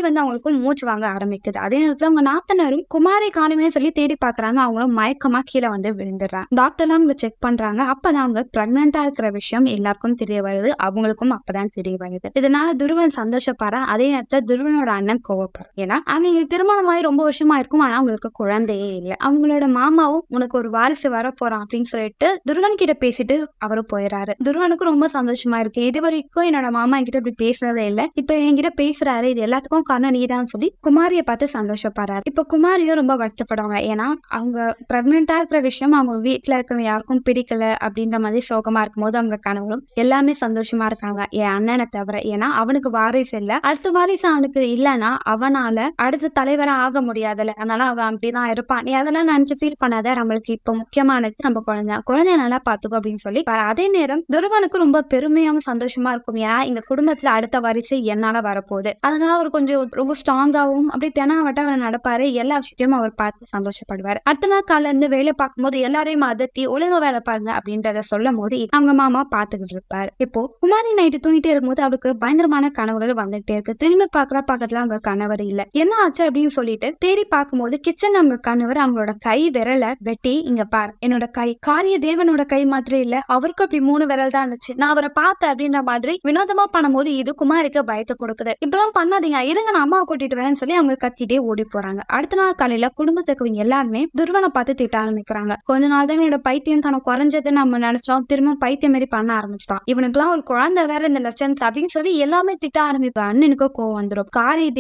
வந்து அவங்களுக்கும் மூச்சு வாங்க ஆரம்பிக்குது. அதே நேரத்துல அவங்க நாத்தனாரும் குமாரி காணுமே சொல்லி தேடி பாக்குறாங்க. அவங்களும் மயக்கமா கீழே வந்து விழுந்துடுறாங்க. டாக்டர்லாம் அவங்க செக் பண்றாங்க. அப்பதான் அவங்க பிரெக்னெண்டா இருக்கிற விஷயம் எல்லாருக்கும் தெரிய வருது. அவங்களுக்கும் அப்பதான் தெரிய வருது. இதனால துருவன் சந்தோஷப்படுற, அதே நேரத்துல துருவனோட அண்ணன் கோவப்படுற. ஏன்னா அவங்க திருமணமாயி ரொம்ப வருஷமா இருக்கும், ஆனா அவங்களுக்கு குழந்தையே இல்லை. அவங்களோட மாமாவும் உனக்கு ஒரு வாரிசு வர போறான் அப்படின்னு சொல்லிட்டு துருவன் கிட்ட பேசிட்டு அவரு போயிடறாரு. துருவனுக்கு ரொம்ப சந்தோஷமா இருக்கு. இது வரைக்கும் என்னோட மாமா என்கிட்ட இப்படி பேசுறதே இல்லை, இப்ப என்கிட்ட பேசுறாரு, இது எல்லாத்துக்கும் காரணம் நீதான் சொல்லி குமாரிய பார்த்து சந்தோஷப்படுறாரு. இப்ப குமாரியும் ரொம்ப வருத்தப்படுவாங்க. ஏன்னா அவங்க பிரெக்னெண்டா இருக்கிற விஷயம் அவங்க வீட்டுல இருக்கிற யாருக்கும் பிடிக்கல அப்படின்ற மாதிரி சோகமா இருக்கும் போது அவங்க கணவரும் எல்லாமே சந்தோஷமா இருக்காங்க, என் அண்ணனை தவிர. ஏன்னா அவனுக்கு வாரிசு இல்ல, அடுத்த வாரிசு அவனுக்கு இல்லைன்னா அவனால அடுத்த தலைவரா ஆக முடியாதுல்ல, அதனால அவன் அப்படிதான் இருப்பான், நீ அதெல்லாம் நினைச்சு ஃபீல் பண்ணாத, நம்மளுக்கு இப்ப முக்கியமானது நம்ம குழந்தைய நல்லா பாத்துக்கோ அப்படின்னு சொல்லி. அதே நேரம் துருவனுக்கு ரொம்ப பெருமையாவும் சந்தோஷமா இருக்கும். ஏன்னா இந்த குடும்பத்துல அடுத்த வாரிசு என்னால வரப்போகுது, அதனால அவர் கொஞ்சம் ரொம்ப ஸ்ட்ராங்காவும் அப்படி தெனாவட்ட அவர் நடப்பாரு. எல்லா விஷயத்தையும் அவர் பார்த்து சந்தோஷப்படுவார். அடுத்த நாள் காலையில இருந்து வேலை பார்க்கும்போது எல்லாரையும் அதட்டி ஒழுங்கா வேலை பாருங்க அப்படின்றத சொல்லும் போது அவங்க மாமா பாத்துக்கிட்டு இருப்பாரு. இப்போ குமாரி நைட்டு தூங்கிட்டே இருக்கும்போது அவளுக்கு பயங்கரமான கனவுகள் வந்துகிட்டே இருக்கு. திரும்பி பாக்குற பக்கத்துல அவங்க கணவர் இல்ல. என்ன ஆச்சு அப்படின்னு சொல்லிட்டு தேடி பார்க்கும்போது கிச்சன் அவங்க கணவர் அவங்களோட கை விரலை வெட்டி, இங்க பார், என்னோட கை காரிய தேவனோட கை மாதிரி இல்ல, அவருக்கு அப்படி 3 விரல் தான் இருந்துச்சு, நான் அவரை பார்த்தேன் அப்படின்ற மாதிரி வினோதமா பண்ணும்போது இது குமாரிக்கு பயத்தை கொடுக்குது. இப்பெல்லாம் பண்ணாதீங்க, இருங்க நான் அம்மாவை கூட்டிட்டு வரேன்னு சொல்லி அவங்க கத்திட்டே ஓடி போறாங்க. அடுத்த நாள் காலையில குடும்பத்துக்கு எல்லாருமே துருவனை பார்த்து திட்ட ஆரம்பிக்கிறாங்க. கொஞ்ச நாள் தான் என்னோட பைத்தியம் தன குறைஞ்சது நம்ம நினைச்சோம், திரும்ப பைத்தியம் மாதிரி பண்ண ஆரம்பிச்சிட்டான், இவனுக்குலாம் ஒரு குழந்தை வேற இந்த லட்சன்ஸ் அப்படின்னு சொல்லி எல்லாமே திட்ட ஆரம்பிப்பாங்க. அண்ணனுக்கு கோவம் வந்துடும். காரிய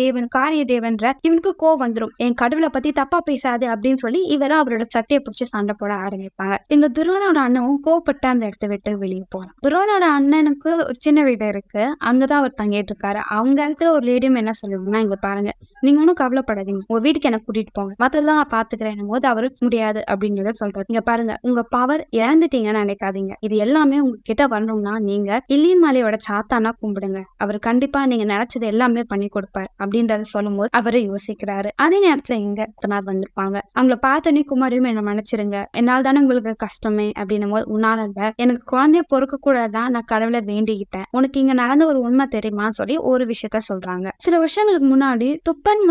தேவன்ற இவனுக்கு கோவம் வந்துடும். என் கடவுளை பத்தி தப்பா பேசாது அப்படின்னு சொல்லி இவரும் அவரோட சட்டையை பிடிச்சி சண்டை போட ஆரம்பிப்பாங்க. இந்த துருவனோட அண்ணனும் கோவப்பட்டு அந்த இடத்த விட்டு வெளியே போறான். துருவனோட அண்ணனுக்கு ஒரு சின்ன வீடு இருக்கு, அங்கதான் அவர் தங்கிட்டு இருக்காரு. அவங்க இருக்கிற ஒரு லேடியும் என்ன சொல்லுவாங்கன்னா, இங்க பாருங்க, நீங்க ஒன்னும் கவலைப்படாதீங்க, உங்க வீட்டுக்கு எனக்கு கூட்டிட்டு போங்க, மத்ததெல்லாம் நான் பாத்துக்கிறேன் போது அவரு முடியாது அப்படின்றத சொல்றாரு. இங்க பாருங்க, உங்க பவர் இழந்துட்டீங்கன்னு நினைக்காதீங்க, இது எல்லாமே உங்ககிட்ட வரணும்னா நீங்க இல்லிமலையோட சாத்தானா கும்பிடுங்க, அவர் கண்டிப்பா நீங்க நினைச்சது எல்லாமே பண்ணி கொடுப்பாரு அப்படின்றத சொல்லும் போது அவரு யோசிக்கிறாரு. அதே நேரத்துல இங்க வந்திருப்பாங்க. அவங்கள பார்த்தோன்னே குமாரியும் என்ன மன்னிச்சிருங்க, என்னால் தானே உங்களுக்கு கஷ்டமே அப்படின்னும் போது, உன்னால எனக்கு குழந்தைய பொறுக்க கூடாதான் நான் கடவுளை வேண்டிக்கிட்டேன், உனக்கு இங்க நடந்த ஒரு உண்மை தெரியுமான்னு சொல்லி ஒரு விஷயத்த சொல்றாங்க. சில வருஷங்களுக்கு முன்னாடி துப்பன்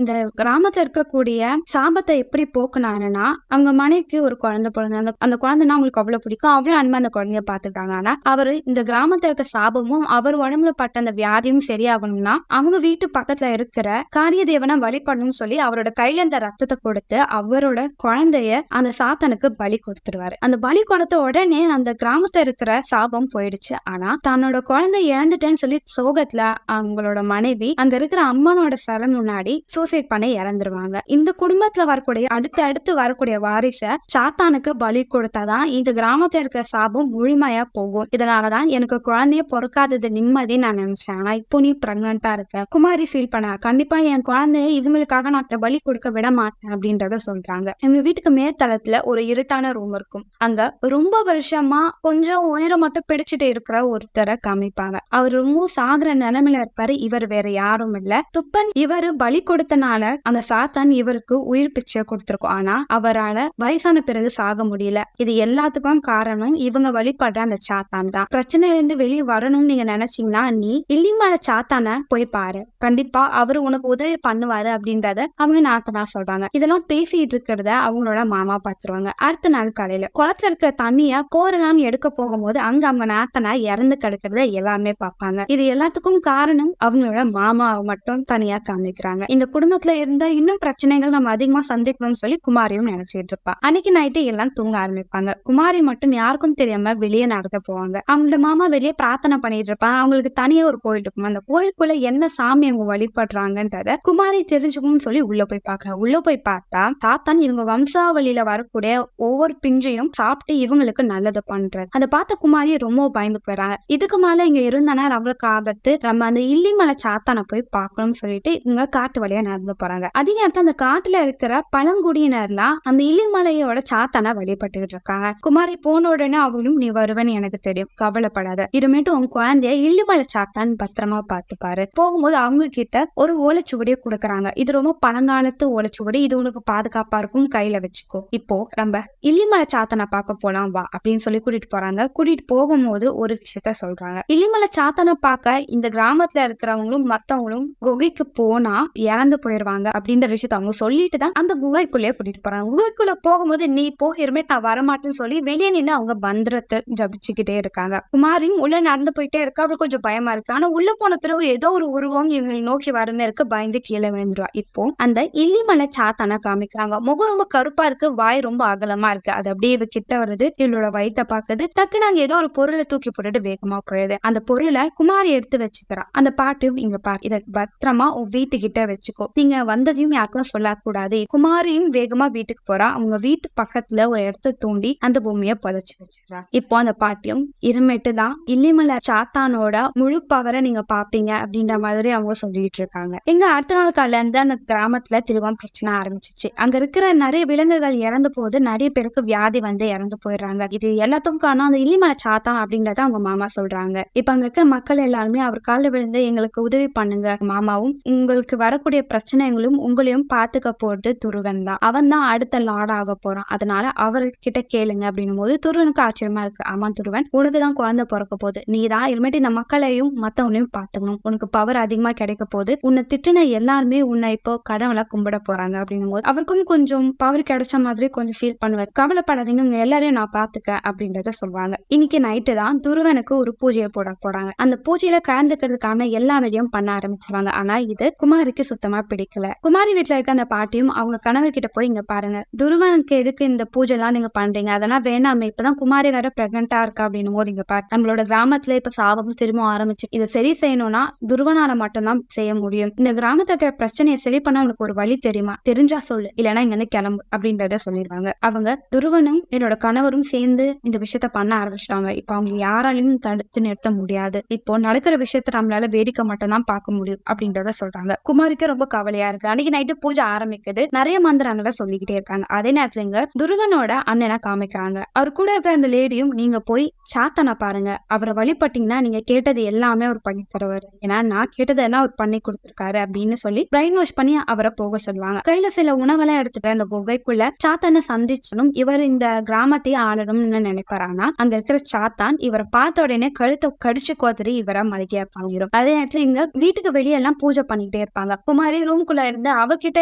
இந்த கிராமத்துல இருக்கக்கூடிய சாபத்தை எப்படி போக்குனாருன்னா, அவங்க மனைவிக்கு ஒரு குழந்தை பிறந்த, அந்த குழந்தைன்னா அவங்களுக்கு அவ்வளவு பிடிக்கும், அவ்வளவு அன்பா அந்த குழந்தைய பாத்துட்டாங்க. ஆனா அவரு இந்த கிராமத்துல இருக்க சாபமும் அவர் உடம்புல பட்ட அந்த வியாதியும் சரியாகணும்னா அவங்க வீட்டு பக்கத்துல இருக்கிற காரிய தேவனை வழிபடணும்னு சொல்லி அவரோட கையில அந்த ரத்தத்தை கொடுத்து அவரோட குழந்தைய அந்த சாத்தனுக்கு பலி கொடுத்துருவாரு. அந்த பலி கொடுத்த உடனே அந்த கிராமத்துல இருக்கிற சாபம் போயிடுச்சு. ஆனா தன்னோட குழந்தை இழந்துட்டேன்னு சொல்லி சோகத்துல அவங்களோட மனைவி அங்க இருக்கிற அம்மனோட சிலை முன்னாடி சூசைட் பண்ணி இறந்துருவாங்க. இந்த குடும்பத்துல வரக்கூடிய அடுத்து வரக்கூடிய வாரிச சாத்தானுக்கு பலி கொடுத்தாதான் இந்த கிராமத்துல இருக்கிற சாபம் முழுமையா போகும். இதனாலதான் எனக்கு குழந்தைய பொறுக்காதது நிம்மதி நான் நினைச்சேன். ஆனா இப்போ நீ பிரெக்னண்டா இருக்க. குமாரி ஃபீல் பண்ண, கண்டிப்பா என் குழந்தைய இவங்களுக்காக நான் பலி கொடுக்க விட மாட்டேன் அப்படின்றத சொல்றாங்க. எங்க வீட்டுக்கு மேற்தளத்துல ஒரு இருட்டான ரூம் இருக்கும். அங்க ரொம்ப வருஷமா கொஞ்சம் உயரம் மட்டும் பிடிச்சிட்டு இருக்கிற ஒருத்தரை காமிப்பாங்க. அவர் ரொம்ப சாகுற நிலைமையில இருப்பாரு. இவர் வேற யாரும் இல்ல, துப்பன். இவரு பலி கொடுத்தனால அந்த சாத்தான் இவருக்கு உயிர் பிச்சை கொடுத்திருக்கும். ஆனா அவரால வயசான பிறகு சாக முடியல. இது எல்லாத்துக்கும் காரணம் இவங்க வழிபடுற அந்த சாத்தான் தான். பிரச்சனையில இருந்து வெளியே வரணும்னு நீங்க நினைச்சீங்கன்னா நீ இல்லிமலை சாத்தான போய் பாரு, கண்டிப்பா அவரு உனக்கு உதவி பண்ணுவாரு அப்படின்றத அவங்க நாத்தனா சொல்றாங்க. இதெல்லாம் பேசிட்டு இருக்கிறத அவங்களோட மாமா பாத்துருவாங்க. அடுத்த நாள் காலையில குளத்துல இருக்கிற தண்ணிய கோரலான்னு எடுக்க போகும்போது அங்க அவங்க நாத்தனா இறந்து கிடக்கிறத எல்லாருமே பார்ப்பாங்க. இது எல்லாத்துக்கும் காரணம் அவங்களோட மாமாவை மட்டும் தனியா காமிக்கிறாங்க. இந்த குடும்பத்துல இருந்த இன்னும் பிரச்சனைகள் நம்ம அதிகமா சந்திக்கணும்னு சொல்லி குமாரியும் நினைச்சிட்டு இருப்பா. அன்னைக்கு நைட்டு எல்லாம் தூங்க ஆரம்பிப்பாங்க. குமாரி மட்டும் யாருக்கும் தெரியாம வெளியே நடக்க போவாங்க. அவங்களோட மாமா வெளியே பிரார்த்தனை பண்ணிட்டு இருப்பாங்க. அவங்களுக்கு தனியா ஒரு கோயில் இருக்கும். அந்த கோயிலுக்குள்ள என்ன சாமி அவங்க வழிபடுறாங்கன்றத குமாரி தெரிஞ்சுக்கும் சொல்லி உள்ள போய் பாக்குறாங்க. உள்ள போய் பார்த்தா தாத்தான் இவங்க வம்சாவளியில வரக்கூடிய ஒவ்வொரு பிஞ்சையும் சாப்பிட்டு இவங்களுக்கு நல்லது பண்றது. அதை பார்த்த குமாரி ரொம்ப பயந்து போயிறாங்க. இதுக்கு மேல இங்க இருந்தானா அவங்களுக்கு ஆபத்து, நம்ம அந்த இல்லிமலை சாத்தானை போய் பார்க்கணும்னு சொல்லிட்டு இவங்க காட்டு வழியா நடந்து போறாங்க. அதே நேரத்தில் அந்த காட்டுல இருக்கிற பழங்குடியினர்லாம் அந்த இல்லிமலையோட சாத்தானை வழிபட்டுக்கிட்டு இருக்காங்க. குமாரி போன உடனே அவங்களும், நீ வருவேன்னு எனக்கு தெரியும், கவலைப்படாத, இதுமேட்டு உன் குழந்தைய இல்லிமலை சாத்தான் பத்திரமா பார்த்துப்பாரு. போகும்போது அவங்க கிட்ட ஒரு ஓலைச்சுவடியை கொடுக்குறாங்க. இது ரொம்ப பழங்காலத்து ஓலைச்சுவடி, இது உனக்கு பாதுகாப்பா இருக்கும், கையில வச்சுக்கோ. இப்போ நம்ம இல்லிமலை சாத்தானை பார்க்க போலாம் வா அப்படின்னு சொல்லி கூட்டிட்டு போறாங்க. கூட்டிட்டு போகும்போது ஒரு விஷயத்த சொல்றாங்க. இல்லிமலை சாத்தானை பார்க்க இந்த கிராமத்துல இருக்கிறவங்களும் மத்தவங்களும் குகைக்கு போனா இறந்து போயிருவாங்க அப்படின்ற விஷயத்த அவங்க சொல்லிட்டு தான் அந்த குகைக்குள்ளேயே கூட்டிட்டு போறாங்க. குகைக்குள்ள போகும்போது நீ போகிறமே நான் வரமாட்டேன்னு சொல்லி வெளியே நின்று அவங்க பந்திரத்தை ஜபிச்சுக்கிட்டே இருக்காங்க. குமாரியும் உள்ள நடந்து போயிட்டே இருக்கு. அவளுக்கு கொஞ்சம் பயமா இருக்கு. ஆனா உள்ள போன பிறகு ஏதோ ஒரு உருவம் இவங்களை நோக்கி வரமே இருக்கு. பயந்து கீழே விழுந்துருவா. இப்போ அந்த இல்லிமலை சாத்தான காமிக்கிறாங்க. முகம் ரொம்ப கருப்பா இருக்கு, வாய் ரொம்ப அகலமா இருக்கு. அது அப்படியே இவ கிட்ட வருது, இவளோட வயிற்ற பாக்குது. டக்குன்னு அங்க ஏதோ ஒரு பொருளை தூக்கி போட்டுட்டு வேகமா போயிடுது. அந்த பொருளை குமாரி எடுத்து வச்சுக்கிறா. அந்த பாட்டும் இங்க பாரு, இத பத்திரமா உன் வீட்டுக்கிட்ட வச்சுக்கோ, நீங்க வந்ததையும் யாருக்கும் சொல்லக்கூடாது. குமாரியும் வேகமா வீட்டுக்கு போறா. அவங்க வீட்டு பக்கத்துல ஒரு இடத்த தூண்டி அந்த பூமியை புதைச்சு வச்சிடறா. இப்போ அந்த பாட்டியும் இருமேட்டு தான் இல்லிமலை சாத்தானோட முழு பவரை நீங்க பாப்பீங்க அப்படின்ற மாதிரி அவங்க சொல்லிட்டு இருக்காங்க. எங்க அடுத்த நாள் காலையில இருந்து அந்த கிராமத்துல திரும்ப பிரச்சனை ஆரம்பிச்சிச்சு. அங்க இருக்கிற நிறைய விலங்குகள் இறந்து போது நிறைய பேருக்கு வியாதி வந்து இறந்து போயிடுறாங்க. இது எல்லாத்துக்கும் காரணம் அந்த இல்லிமலை சாத்தான் அப்படின்றத அவங்க மாமா சொல்றாங்க. இப்ப அங்க இருக்கிற மக்கள் எல்லாருமே அவர் காலில் விழுந்து எங்களுக்கு உதவி பண்ணுங்க, மாமாவும் உங்களுக்கு வரக்கூடிய பிரச்சனைகளும் உங்களையும் பாத்துக்க போறது துருவன் தான், அவன் தான் அடுத்த லார்ட் ஆக போறான், அதனால அவர்கிட்ட கேளுங்க அப்படின்னும் போது துருவனுக்கு ஆச்சரியமா இருக்கு. ஆமா துருவன், உனக்குதான் குழந்தை பிறக்க போகுது, நீ தான் இனிமேட்டு இந்த மக்களையும் மத்தவங்களையும் பாத்துக்கணும், உனக்கு பவர் அதிகமா கிடைக்க போகுது, உன்னை திட்டுன எல்லாருமே உன்னை இப்போ கடவுளை கும்பிட போறாங்க அப்படின்னும் போது அவருக்கும் கொஞ்சம் பவர் கிடைச்ச மாதிரி கொஞ்சம் ஃபீல் பண்ணுவார். கவலைப்படாதீங்க, உங்க எல்லாரையும் நான் பாத்துக்கிறேன் அப்படின்றத சொல்றாங்க. இன்னைக்கு நைட்டு தான் துருவனுக்கு ஒரு பூஜையை போட போறாங்க. அந்த பூஜையில கலந்துக்கிறதுக்கான எல்லா வேலையும் பண்ண ஆரம்பிச்சிருவாங்க. ஆனா இது குமாரி குமாரிக்கு சுத்தமா பிடிக்கல. குமாரி வீட்டுல இருக்க அந்த பாட்டியும் அவங்க கணவர்கிட்ட போய், இங்க பாருங்க, துருவனுக்கு எதுக்கு இந்த பூஜை எல்லாம் நீங்க பண்றீங்க, அதெல்லாம் வேணாமே, இப்பதான் குமாரி வேற பிரெக்னெண்டா இருக்கா அப்படின்னும் போது, இங்க பாரு, நம்மளோட கிராமத்துல இப்ப சாபமும் திரும்ப ஆரம்பிச்சு, இதை சரி செய்யணும்னா துருவனால மட்டும்தான் செய்ய முடியும். இந்த கிராமத்துல இருக்கிற பிரச்சனையை சரி பண்ண உனக்கு ஒரு வழி தெரியுமா, தெரிஞ்சா சொல்லு, இல்லைன்னா இங்க இருந்து கிளம்பு அப்படின்றத சொல்லிடுவாங்க. அவங்க துருவனும் என்னோட கணவரும் சேர்ந்து இந்த விஷயத்த பண்ண ஆரம்பிச்சிட்டாங்க. இப்ப அவங்க யாராலையும் தடுத்து நிறுத்த முடியாது. இப்போ நடக்கிற விஷயத்த நம்மளால வேடிக்கை மட்டும் தான் பார்க்க முடியும் அப்படின்றத சொல்றாங்க. குமாரிக்கு ரொம்ப கவலையா இருக்கு. அன்னைக்கு நைட்டு பூஜை ஆரம்பிக்குது. நிறைய மந்திரங்களை சொல்லிக்கிட்டே இருக்காங்க. அதே நேரத்துல இங்க துருவனோட அண்ணனை காமிக்கிறாங்க. அவர் கூட இருக்கிற அந்த லேடியும், நீங்க போய் சாத்தனை பாருங்க, அவரை வழிபட்டீங்கன்னா நீங்க கேட்டது எல்லாமே அவர் பண்ணி தருவாரு, ஏன்னா நான் கேட்டதெல்லாம் அவர் பண்ணி கொடுத்திருக்காரு அப்படின்னு சொல்லி பிரெயின் வாஷ் பண்ணி அவரை போக சொல்லுவாங்க. கையில சில உணவெல்லாம் எடுத்துட்டு அந்த குகைக்குள்ள சாத்தானை சந்திச்சனும் இவர் இந்த கிராமத்தையே ஆளணும்னு நினைப்பாரு. ஆனா அங்க இருக்கிற சாத்தான் இவரை பார்த்த உடனே கழுத்தை கடிச்சு கோத்தரி இவரை மறுக்கையா பண்ணிடும். அதே நேரத்துல இங்க வீட்டுக்கு வெளியெல்லாம் பூஜை பண்ணிக்கிட்டே இருப்பாங்க. குமாரி ரூம்குள்ள இருந்து அவகிட்ட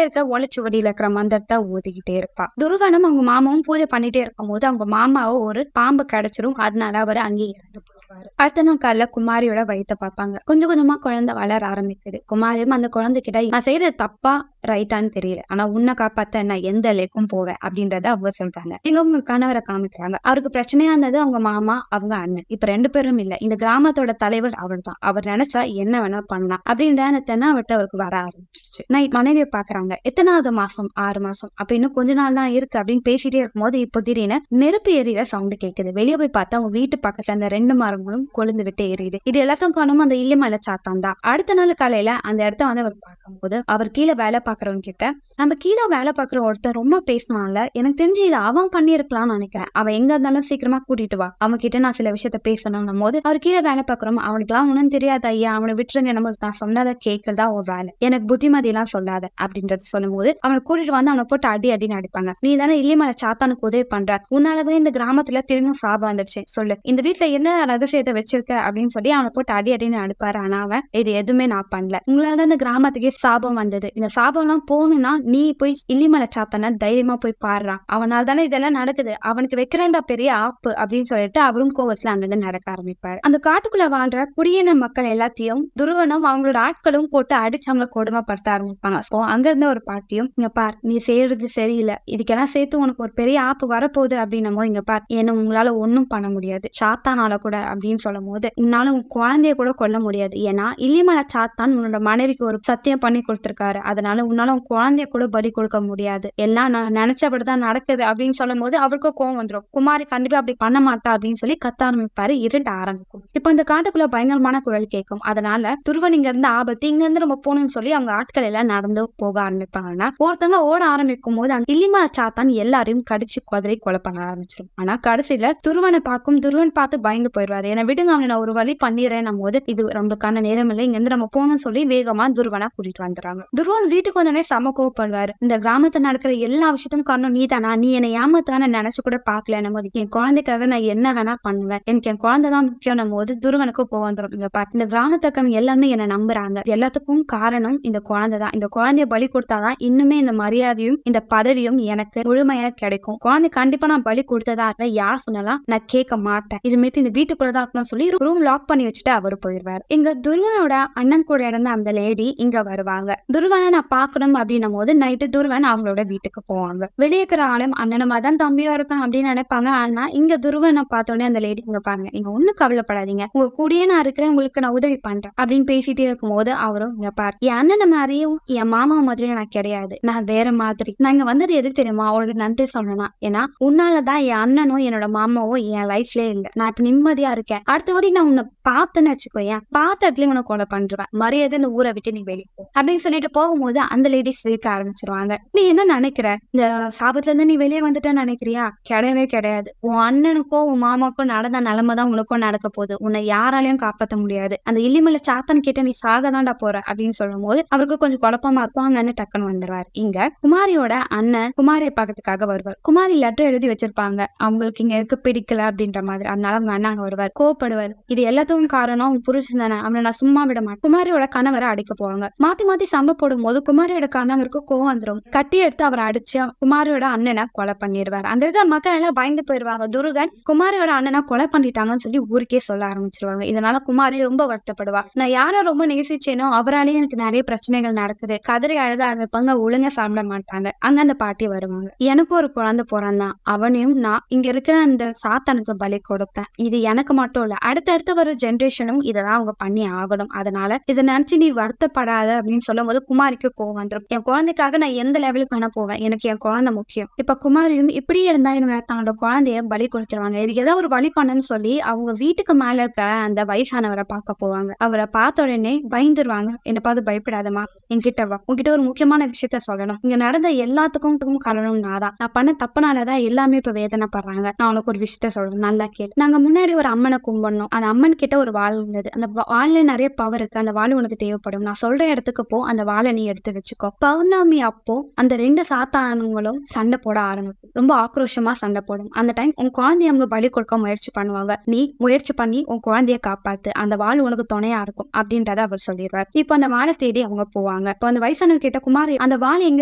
இருக்கிற ஓலைச்சுவடியில இருக்கிற மந்திரத்தை ஊதிக்கிட்டே இருப்பா. துருவனும் அவங்க மாமாவும் பூஜை பண்ணிட்டே இருக்கும் போது அவங்க மாமாவோ ஒரு பாம்பு கிடைச்சிரும். அதனால அவர் அங்கேயே இறந்து போடுவாரு. அடுத்த நாள் காலைல குமாரியோட வயித்தை பார்ப்பாங்க. கொஞ்சம் கொஞ்சமா குழந்தை வளர ஆரம்பிக்குது. குமாரியும் அந்த குழந்தைகிட்ட, நான் செய்யறது தப்பா ரைட்டான்னு தெரியல, ஆனா உன்னை காப்பாத்த நான் எந்த லேக்கும் போவேன் அப்படின்றத அவங்க சொல்றாங்க. எங்க உங்க கணவரை காமிக்கிறாங்க. அவருக்கு பிரச்சனையா இருந்தது அவங்க மாமா, அவங்க அண்ணன். இப்ப 2 பேரும் இல்ல, இந்த கிராமத்தோட தலைவர் அவர் தான். அவர் நினைச்சா என்ன வேணா பண்ணலாம் அப்படின்ற அந்த தென்னாவட்ட அவருக்கு வர ஆரம்பிச்சிருச்சு. நான் மனைவியை பாக்குறாங்க. எத்தனாவது மாசம்? 6 மாசம். அப்ப இன்னும் கொஞ்ச நாள் தான் இருக்கு அப்படின்னு பேசிட்டே இருக்கும்போது இப்போ திடீர்னு நெருப்பு எரியிற சவுண்டு கேட்குது. வெளியே போய் பார்த்தா அவங்க வீட்டு பக்கத்துல அந்த 2 மரங்களும் கொழுந்து விட்டு எரியுது. இது எல்லாத்தையும் காணும் அந்த இல்லிமலை சாத்தான் தான். அடுத்த நாள் காலையில அந்த இடத்த வந்து அவர் பார்க்கும்போது, அவர் கீழே வேலை பாக்குறவங்க கிட்ட, நம்ம கீழே வேலை பாக்குற ஒருத்தர் ரொம்ப பேசினால, எனக்கு தெரிஞ்சு இதை அவன் பண்ணிருக்கலாம்னு நினைக்கிறேன், அவன் எங்க இருந்தாலும் சீக்கிரமா கூட்டிட்டு வா, அவன் கிட்ட நான் சில விஷயத்த பேசணும் போது, அவர் கீழே வேலை பாக்குறோம், அவனுக்குலாம் ஒன்னும் தெரியாது ஐயா, அவனை விட்டுருங்க, நம்ம நான் சொன்னதை கேட்கறதா ஒரு வேலை, எனக்கு புத்திமதி எல்லாம் சொல்லாத அப்படின்றது சொல்லும் போது, அவனை கூட்டிட்டு வந்து அவனை போட்டு அடி அடின்னு அடிப்பாங்க. நீ தானே இல்லிமலை சாத்தானுக்கு உதவி பண்ற, உன்னாலதான் இந்த கிராமத்துல திரும்ப சாபம் வந்துடுச்சு, சொல்லு, இந்த வீட்டுல என்ன ரகசியத்தை வச்சிருக்க அப்படின்னு சொல்லி அவனை போட்டு அடி அடின்னு அடிப்பாரு. ஆனா அவன், இது எதுவுமே நான் பண்ணல, உங்களால இந்த கிராமத்துக்கே சாபம் வந்தது, இந்த சாபம் எல்லாம் போகணும்னா நீ போய் இல்லிமலை சாத்தான தைரியமா போய் பாடுறான், அவனால தானே இதெல்லாம் நடக்குது, அவனுக்கு வைக்கிறேன்டா பெரிய ஆப்பு அப்படின்னு சொல்லிட்டு அவரும் கோவத்துல அங்கிருந்து நடக்க ஆரம்பிப்பாரு. அந்த காட்டுக்குள்ள வாழ்ற குடியின மக்கள் எல்லாத்தையும் துருவனும் அவங்களோட ஆட்களும் போட்டு அடிச்சு அவங்களை கொடுமைப்படுத்த ஆரம்பிப்பாங்க. சோ அங்க இருந்த ஒரு பாட்டியும், இங்க பார், நீ செய்யறது சரியில்லை, இதுக்கெல்லாம் சேர்த்து உனக்கு ஒரு பெரிய ஆப்பு வரப்போகுது அப்படின்னும் போது, இங்க பார், என்ன உங்களால ஒன்னும் பண்ண முடியாது சாத்தானால கூட அப்படின்னு சொல்லும் போது, உன்னால உன் குழந்தைய கூட கொல்ல முடியாது, ஏன்னா இல்லிமலை சாத்தான் உன்னோட மனைவிக்கு ஒரு சத்தியம் பண்ணி கொடுத்திருக்காரு, அதனால உன்னால உன் குழந்தைய கூட பலி கொடுக்க முடியாது, எல்லாம் நான் நினைச்சபடிதான் நடக்குது அப்படின்னு சொல்லும் போது அவருக்கு கோவம் வந்துடும். குமாரி கண்டிப்பா அப்படி பண்ண மாட்டா அப்படின்னு சொல்லி கத்த ஆரம்பிப்பாரு. இருட்ட ஆரம்பிக்கும். இப்ப அந்த காட்டுக்குள்ள பயங்கரமான குரல் கேட்கும். அதனால துருவன் இங்க இருந்து ஆபத்து, இங்க இருந்து நம்ம போகணும்னு சொல்லி அவங்க ஆட்கள் எல்லாம் நடந்து போக ஆரம்பிப்பாங்கன்னா, ஒருத்தவங்க ஓட ஆரம்பிக்கும் போது அங்க இல்லிமலை சாத்தான் எல்லாரையும் கடிச்சு குதிரை கொலை பண்ண ஆரம்பிச்சிடும். ஆனா கடைசியில துருவனை பார்க்கும். துருவன் பார்த்து பயந்து போயிடுவாரு. ஏன்னா விடுங்க, அவனை நான் ஒரு வழி பண்ணிடுறேன் போது, இது நம்மளுக்கான நேரம் இல்லை, இங்க இருந்து நம்ம போகணும்னு சொல்லி வேகமா துருவனை கூட்டிட்டு வந்துடுறாங்க. துருவன் வீட்டுக்கு வந்தோடனே சம கோவப்படுவாரு. இந்த கிராமத்துல நடக்கிற எல்லா விஷயத்தும் காரணம் நீ தானா, நீ என்னை ஏமாத்தான நினைச்சு கூட பாக்கல போது, என் குழந்தைக்காக நான் என்ன வேணா பண்ணுவேன், எனக்கு என் குழந்தைதான் முக்கியம் போது துருவனுக்கு கோவம் வந்துடும். இந்த கிராமத்துல இருக்கவங்க எல்லாருமே என்ன நம்புறாங்க, எல்லாத்துக்கும் காரணம் இந்த குழந்தைதான், இந்த குழந்தைய பலி கொடுத்தாதான் இன்னுமே இந்த மரியாதையும் இந்த பதவியும் எனக்கு முழுமையா கிடைக்கும், குழந்தை கண்டிப்பா நான் பலி கொடுத்ததா இருக்க யார் சொன்னாலும் நான் கேட்க மாட்டேன், இதுமேட்டு இந்த வீட்டுக்குள்ளதான் இருக்கணும் சொல்லி ரூம் லாக் பண்ணி வச்சுட்டு அவரு போயிடுவாரு. இங்க துருவனோட அண்ணன் கூட இருந்த அந்த லேடி இங்க வருவாங்க. துருவனை நான் பாக்கணும் அப்படின்னும் போது நைட்டு துருவன் அவங்களோட வீட்டுக்கு போவாங்க. வெளியே இருக்கிற ஆளும் அண்ணனமா தான் தம்பியா இருக்கான் அப்படின்னு நினைப்பாங்க. ஆனா இங்க துருவனை பார்த்தோன்னே அந்த லேடி, இங்க பாருங்க, நீங்க ஒண்ணும் கவலைப்படாதீங்க, உங்க கூடயே நான் இருக்கிறேன், உங்களுக்கு நான் உதவி பண்றேன் அப்படின்னு பேசிட்டே இருக்கும் போது அவரும், இங்க பாரு, என் அண்ணனை மாதிரியும் என் மாமா மாதிரியும் நான் கிடையாது, நான் வேற மாதிரி, நான் இங்க வந்தது எதுக்கு தெரியுமா, உனக்கு நன்றி சொல்லணும், ஏன்னா உன்னாலதான் என் அண்ணனும் என்னோட மாமாவும் என் லைஃப்லயே இல்லை, நான் இப்ப நிம்மதியா இருக்கேன், அடுத்த வாட்டி நான் உன்னை பார்த்தேன்னு வச்சுக்கோ, ஏன் பார்த்த இடத்துலயும் உன்னை கொலை பண்றேன், மரியாதை இந்த ஊரை விட்டு நீ வெளியே போ அப்படின்னு சொல்லிட்டு போகும்போது அந்த லேடி சிரிக்க ஆரம்பிச்சிருவாங்க. நீ என்ன நினைக்கிற, இந்த சாபத்துல இருந்து நீ வெளியே வந்துட்டேன்னு நினைக்கிறியா, கிடையவே கிடையாது, உன் அண்ணனுக்கும் உன் மாமாக்கும் நடந்த நிலைமை தான் உனக்கும் நடக்க போகுது, உன்னை யாராலையும் காப்பாற்ற முடியாது, அந்த இல்லிமலை சாத்தான் கிட்ட நீ சாகதான்டா போற அப்படின்னு சொல்லும் போது அவருக்கு கொஞ்சம் குழப்பமா இருக்கும். அங்கன்னு டக்குன்னு வந்துடுவார். இங்க குமாரியோட அண்ணன் குமாரியை பார்க்கறதுக்காக வருவார். குமாரி லெட்டர் எழுதி வச்சிருப்பாங்க, அவங்களுக்கு இங்க இருக்க பிடிக்கல அப்படின்ற மாதிரி, அதனால அவங்க அண்ணா அங்க வருவார். கோவப்படுவார். இது எல்லாத்துக்கும் காரணம் உன் புருஷன் தானே, அவனை நான் சும்மா விட மாட்டேன். குமாரியோட கணவரை அடிக்க போவாங்க. மாத்தி மாத்தி சண்டை போடும் போது குமாரியோட கணவருக்கு கோவம் வந்துடும். கட்டி எடுத்து அவரை அடிச்சு குமாரியோட அண்ணனை கொலை பண்ணிடுவார். அங்க இருக்கிற மக்கள் எல்லாம் பயந்து போயிருவாங்க. துருகன் குமாரியோட அண்ணனை கொலை பண்ணிட்டாங்கன்னு சொல்லி ஊருக்கே சொல்ல ஆரம்பிச்சிருவாங்க. இதனால குமாரி ரொம்ப வருத்தப்படுவா. நான் யாரை ரொம்ப நேசிச்சேனோ அவராலேயே எனக்கு நிறைய பிரச்சனைகள் நடக்குது. கதறி அழுக ஆரம்பிப்பாங்க. ஒழுங்கா சாப்பிட மாட்டாங்க. அங்க அந்த பாட்டி வருவாங்க. எனக்கு ஒரு குழந்தை பிறந்தான், அவனையும் நான் இங்க இருக்கிற அந்த சாத்தானுக்கு பலி கொடுத்தேன். இது எனக்கு மட்டும் இல்ல, அடுத்தடுத்து வர ஜென்ரேஷனும் இதெல்லாம் அவங்க பண்ணி ஆகணும். அதனால இதை நினைச்சு நீ வருத்தப்படாத அப்படின்னு சொல்லும் போது குமாரிக்கு கோவம் வந்துடும். என் குழந்தைக்காக நான் எந்த லெவலுக்கு வேணா போவேன், எனக்கு என் குழந்தை முக்கியம். இப்ப குமாரியும் இப்படியே இருந்தா இவங்க தன்னோட குழந்தைய பலி கொடுத்துருவாங்க. இதுக்கு ஏதாவது ஒரு வழி பண்ணணும்னு சொல்லி அவங்க வீட்டுக்கு மேல இருக்கிற அந்த வயசானவரை பார்க்க போவாங்க. அவரை பார்த்த உடனே பயந்துருவாங்க. என்ன பார்த்து பயப்படாதமா, என்கிட்ட வா, உங்ககிட்ட ஒரு முக்கியமான விஷயத்த சொல்லணும். இங்க நடந்த எல்லாத்துக்கும் காரணம் நான் பண்ண தப்புனாலதான் எல்லாமே இப்ப வேதனைப்படுறாங்க. நான் உனக்கு ஒரு விஷயத்த சொல்றேன், நல்லா கேளு. நாங்க முன்னாடி ஒரு அம்மனை கும்பிடணும். அந்த அம்மன் கிட்ட ஒரு வாள் இருந்தது. அந்த வாள்ல நிறைய பவர் இருக்கு. அந்த வாள் உனக்கு தேவைப்படும். நான் சொல்ற இடத்துக்கு போ, அந்த வாளை நீ எடுத்து வச்சுக்கோ. பௌர்ணமி அப்போ அந்த 2 சாத்தானுங்களும் சண்டை போட ஆரம்பிக்கும். ரொம்ப ஆக்ரோஷமா சண்டை போடும். அந்த டைம் உன் குழந்தைய அவங்க பலி கொடுக்க முயற்சி பண்ணுவாங்க. நீ முயற்சி பண்ணி உன் குழந்தைய காப்பாத்து, அந்த வாள் உனக்கு துணையா இருக்கும் அப்படின்றத அவர் சொல்லிடுவார். இப்போ அந்த வாளை தேடி அவங்க போவாங்க. இப்போ அந்த வயசானவங்க கிட்ட குமாரி அந்த வாள் எங்க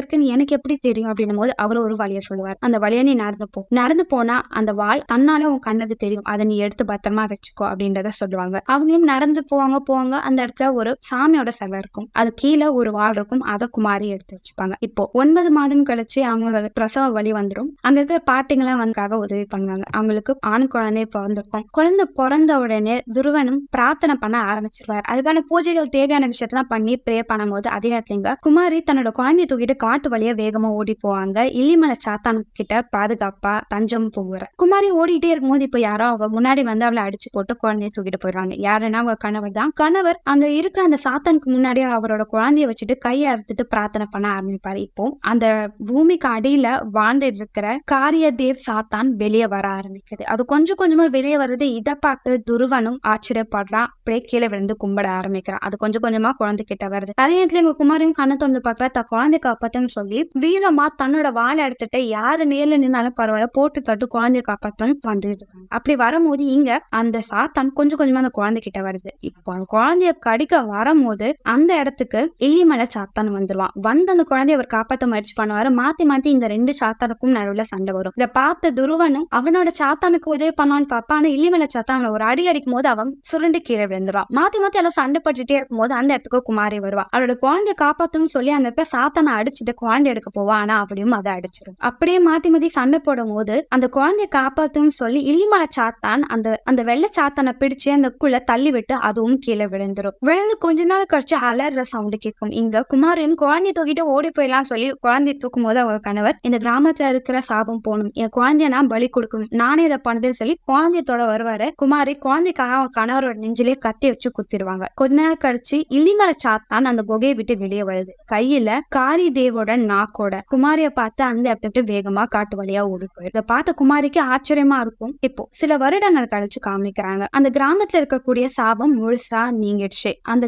இருக்குன்னு எனக்கு எப்படி தெரியும் அப்படின்னும் போது அவர் ஒரு வழியை சொல்லுவார். அந்த வழியை நீ நடந்து போனா அந்த வாள் தன்னால உன் கண்ணுக்கு தெரியும், அதை நீ எடுத்து பத்திரமா வச்சுக்கோ அப்படின்றத சொல்லுவாங்க. அவங்களும் நடந்து போவாங்க. அந்த இடத்துல ஒரு சாமியோட சிலை இருக்கும். அது கீழே ஒரு வாள் இருக்கும். அதை குமாரி எடுத்து வச்சுப்பாங்க. இப்போ 9 மாதம் கழிச்சு அவங்க பிரசவ வலி வந்துடும். அங்க இருக்கிற பாட்டிங்கெல்லாம் வந்துக்காக உதவி பண்ணுவாங்க. அவங்களுக்கு ஆண் குழந்தை பிறந்திருக்கும். குழந்தை பிறந்த உடனே துருவனும் பிரார்த்தனை பண்ண ஆரம்பிச்சிருவார். அதுக்கான பூஜைகள் தேவையான விஷயத்தான் பண்ணி ப்ரே பண்ணும் போது அதே நேரத்துல குமாரி தன்னோட குழந்தைய தூக்கிட்டு காட்டு வழியா வேகமா ஓடி போவாங்க. இலிமலை சாத்தான் கிட்ட பாதுகாப்பா தஞ்சம் போகிற குமாரி ஓடிட்டே இருக்கும்போது இப்ப யாரோ அவ முன்னாடி வந்து அவளை அடிச்சு போட்டு குழந்தைய தூக்கிட்டு போயிடுவாங்க. யாருன்னா அவங்க கணவர் தான். கணவர் அங்க இருக்கிற அந்த சாத்தானுக்கு முன்னாடியே அவரோட குழந்தைய வச்சுட்டு கையை அறுத்துட்டு பிரார்த்தனை பண்ண ஆரம்பிப்பாரு. இப்போ அந்த பூமிக்கு அடியில வாழ்ந்துட்டு இருக்கிற காரியதேவ் சாத்தான் வெளியே வர ஆரம்பிக்குது. அது கொஞ்சம் கொஞ்சமா வெளியே வருது. இதை பார்த்து துருவனும் ஆச்சரியப்படுறான். அப்படியே கீழே விழுந்து கும்பிட ஆரம்பிக்கிறான். அது கொஞ்சம் கொஞ்சமா குழந்தை கிட்ட வருது. அதே நேரத்துல எங்க குமாரியும் கண்ணை திறந்து பாக்குறா. தன் குழந்தை காப்பாத்தன்னு சொல்லி வீரமா தன்னோட வாழை எடுத்துட்டு யாரு நேர்ல நின்னாலும் பரவாயில்ல போட்டு தட்டு குழந்தைய காப்பாத்தன்னு வந்துட்டு இருக்காங்க. அப்படி வரும்போது இங்க அந்த சாத்தான் கொஞ்சம் கொஞ்சமா அந்த குழந்தை கிட்ட வருது. இப்போ அந்த குழந்தைய கடிக்க வரும்போது அந்த இடத்துக்கு இலிமலை சாத்தான் வந்துருவான். வந்து அந்த குழந்தைய அவர் காப்பாற்ற முயற்சி பண்ணுவாரு. மாத்தி மாத்தி இந்த 2 சாத்தானுக்கும் நடுவுல சண்டை வரும். இதை பார்த்த துருவனும் அவனோட சாத்தானுக்கு உதவி பண்ணலான்னு பாப்பா. ஆனா இலிமலை சாத்தான் ஒரு அடி அடிக்கும் போது அவன் சுருண்டு கீழே விழுந்துருவான். மாத்தி மாத்தி எல்லாம் சண்டை பட்டுட்டே இருக்கும் போது அந்த இடத்துக்கு குமாரி வருவா. அவரோட குழந்தைய காப்பாத்துன்னு சொல்லி அங்க இருக்க சாத்தானை அடிச்சுட்டு குழந்தை எடுக்க போவா. ஆனா அப்படியும் அதை அடிச்சிடும். அப்படியே மாத்தி மாத்தி சண்டை போடும் போது அந்த குழந்தைய காப்பாத்துன்னு சொல்லி இலிமலை சாத்தான் அந்த வெள்ளை சாத்தானை பிடிச்சு அந்த குள்ள தள்ளி விட்டு அதுவும் கீழே விழுந்து கொஞ்ச நாள் கழிச்சு அலற சவுண்டு கேட்கும். இங்க குமாரியும் குழந்தைய தூக்கிட்டு ஓடி போயிடலாம் சொல்லி குழந்தைய தூக்கும் போது அவங்க கணவர் இந்த கிராமத்துல இருக்கிற சாபம் போகணும், என் குழந்தைய நான் பலி கொடுக்கணும், நானே இதை பண்ணுறேன்னு சொல்லி குழந்தையத்தோட வருவாரு. குமாரி குழந்தைக்காக அவங்க கணவரோட நெஞ்சிலே கத்தி வச்சு குத்திடுவாங்க. கொஞ்ச நேரம் கழிச்சு இலிமலை சாத்தான் அந்த குகையை விட்டு வெளியே வருது. கையில காரி தேவோட நாக்கோட குமாரிய பார்த்து அந்த இடத்த விட்டு வேகமா காட்டு வழியா ஓடி போயிரு. இதை பார்த்த குமாரிக்கு ஆச்சரியமா இருக்கும். இப்போ சில வருடங்கள் கழிச்சு காமிக்கிறாங்க. அந்த கிராமத்துல இருக்கக்கூடிய சாபம் முழுசா நீங்கிடுச்சு. அந்த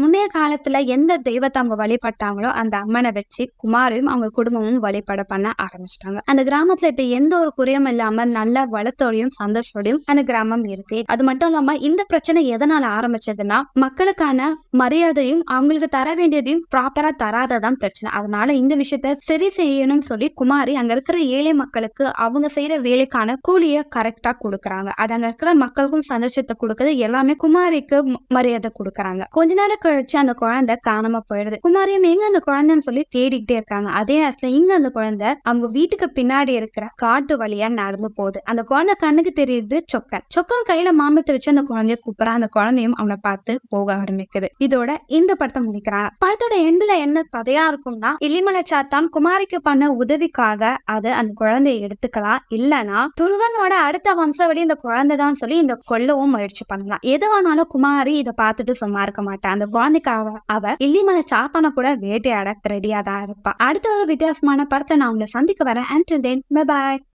முன்னைய காலத்துல எந்த தெய்வத்தை அவங்க வழிபட்டாங்களோ அந்த அம்மனை வச்சு குமாரியும் அவங்க குடும்பமும் வழிபட பண்ண ஆரம்பிச்சிட்டாங்க. அந்த கிராமத்துல இப்ப எந்த ஒரு குறையும் இல்லாம நல்ல வளத்தோடையும் சந்தோஷத்தோடையும் அந்த கிராமம் இருக்கு. அது மட்டும் இல்லாம இந்த பிரச்சனை எதனால ஆரம்பிச்சதுன்னா மக்களுக்கான மரியாதையும் அவங்களுக்கு தர வேண்டியதையும் ப்ராப்பரா தராததான் பிரச்சனை. அதனால இந்த விஷயத்த சரி செய்யணும்னு சொல்லி குமாரி அங்க இருக்கிற ஏழை மக்களுக்கு அவங்க செய்யற வேலைக்கான கூலிய கரெக்டா கொடுக்கறாங்க. அது அங்க இருக்கிற மக்களுக்கும் சந்தோஷத்தை கொடுக்குது. எல்லாமே குமாரிக்கு மரியாதை கொடுக்கறாங்க. கொஞ்ச நேரம் கழிச்சு அந்த குழந்தை காணாம போயிடுது. குமாரியும் எங்க அந்த குழந்தைன்னு சொல்லி தேடிக்கிட்டே இருக்காங்க. அதே நேரத்துல இங்க அந்த குழந்தை அவங்க வீட்டுக்கு பின்னாடி இருக்கிற காட்டு வழியா நடந்து போகுது. அந்த குழந்தை கண்ணுக்கு தெரியுது சொக்கன் கையில மாமத்தை வச்சு அந்த குழந்தைய கூப்பிடுறான். அந்த குழந்தையும் அவனை பார்த்து போக ஆரம்பிக்குது. இதோட இந்த படத்தை முடிக்கிறாங்க. படத்தோட எண்ட்ல என்ன கதையா இருக்கும்னா இலிமலை சாத்தான் குமாரிக்கு பண்ண உதவிக்காக அது அந்த குழந்தைய எடுத்துக்கலாம், இல்லனா துருவனோட அடுத்த வம்சாவளி இந்த குழந்தை தான் சொல்லி இந்த கொல்லவும் முயற்சி பண்ணலாம். எதுவானாலும் குமாரி இதை பார்த்துட்டு சும்மா இருக்க மாட்டான். அந்த குழந்தைக்காக அவ இலிமலை சாத்தான கூட வேட்டையாட ரெடியா தான் இருப்பா. அடுத்த ஒரு வித்தியாசமான படத்தை நான் உங்களை சந்திக்க வரேன். Until then, bye bye.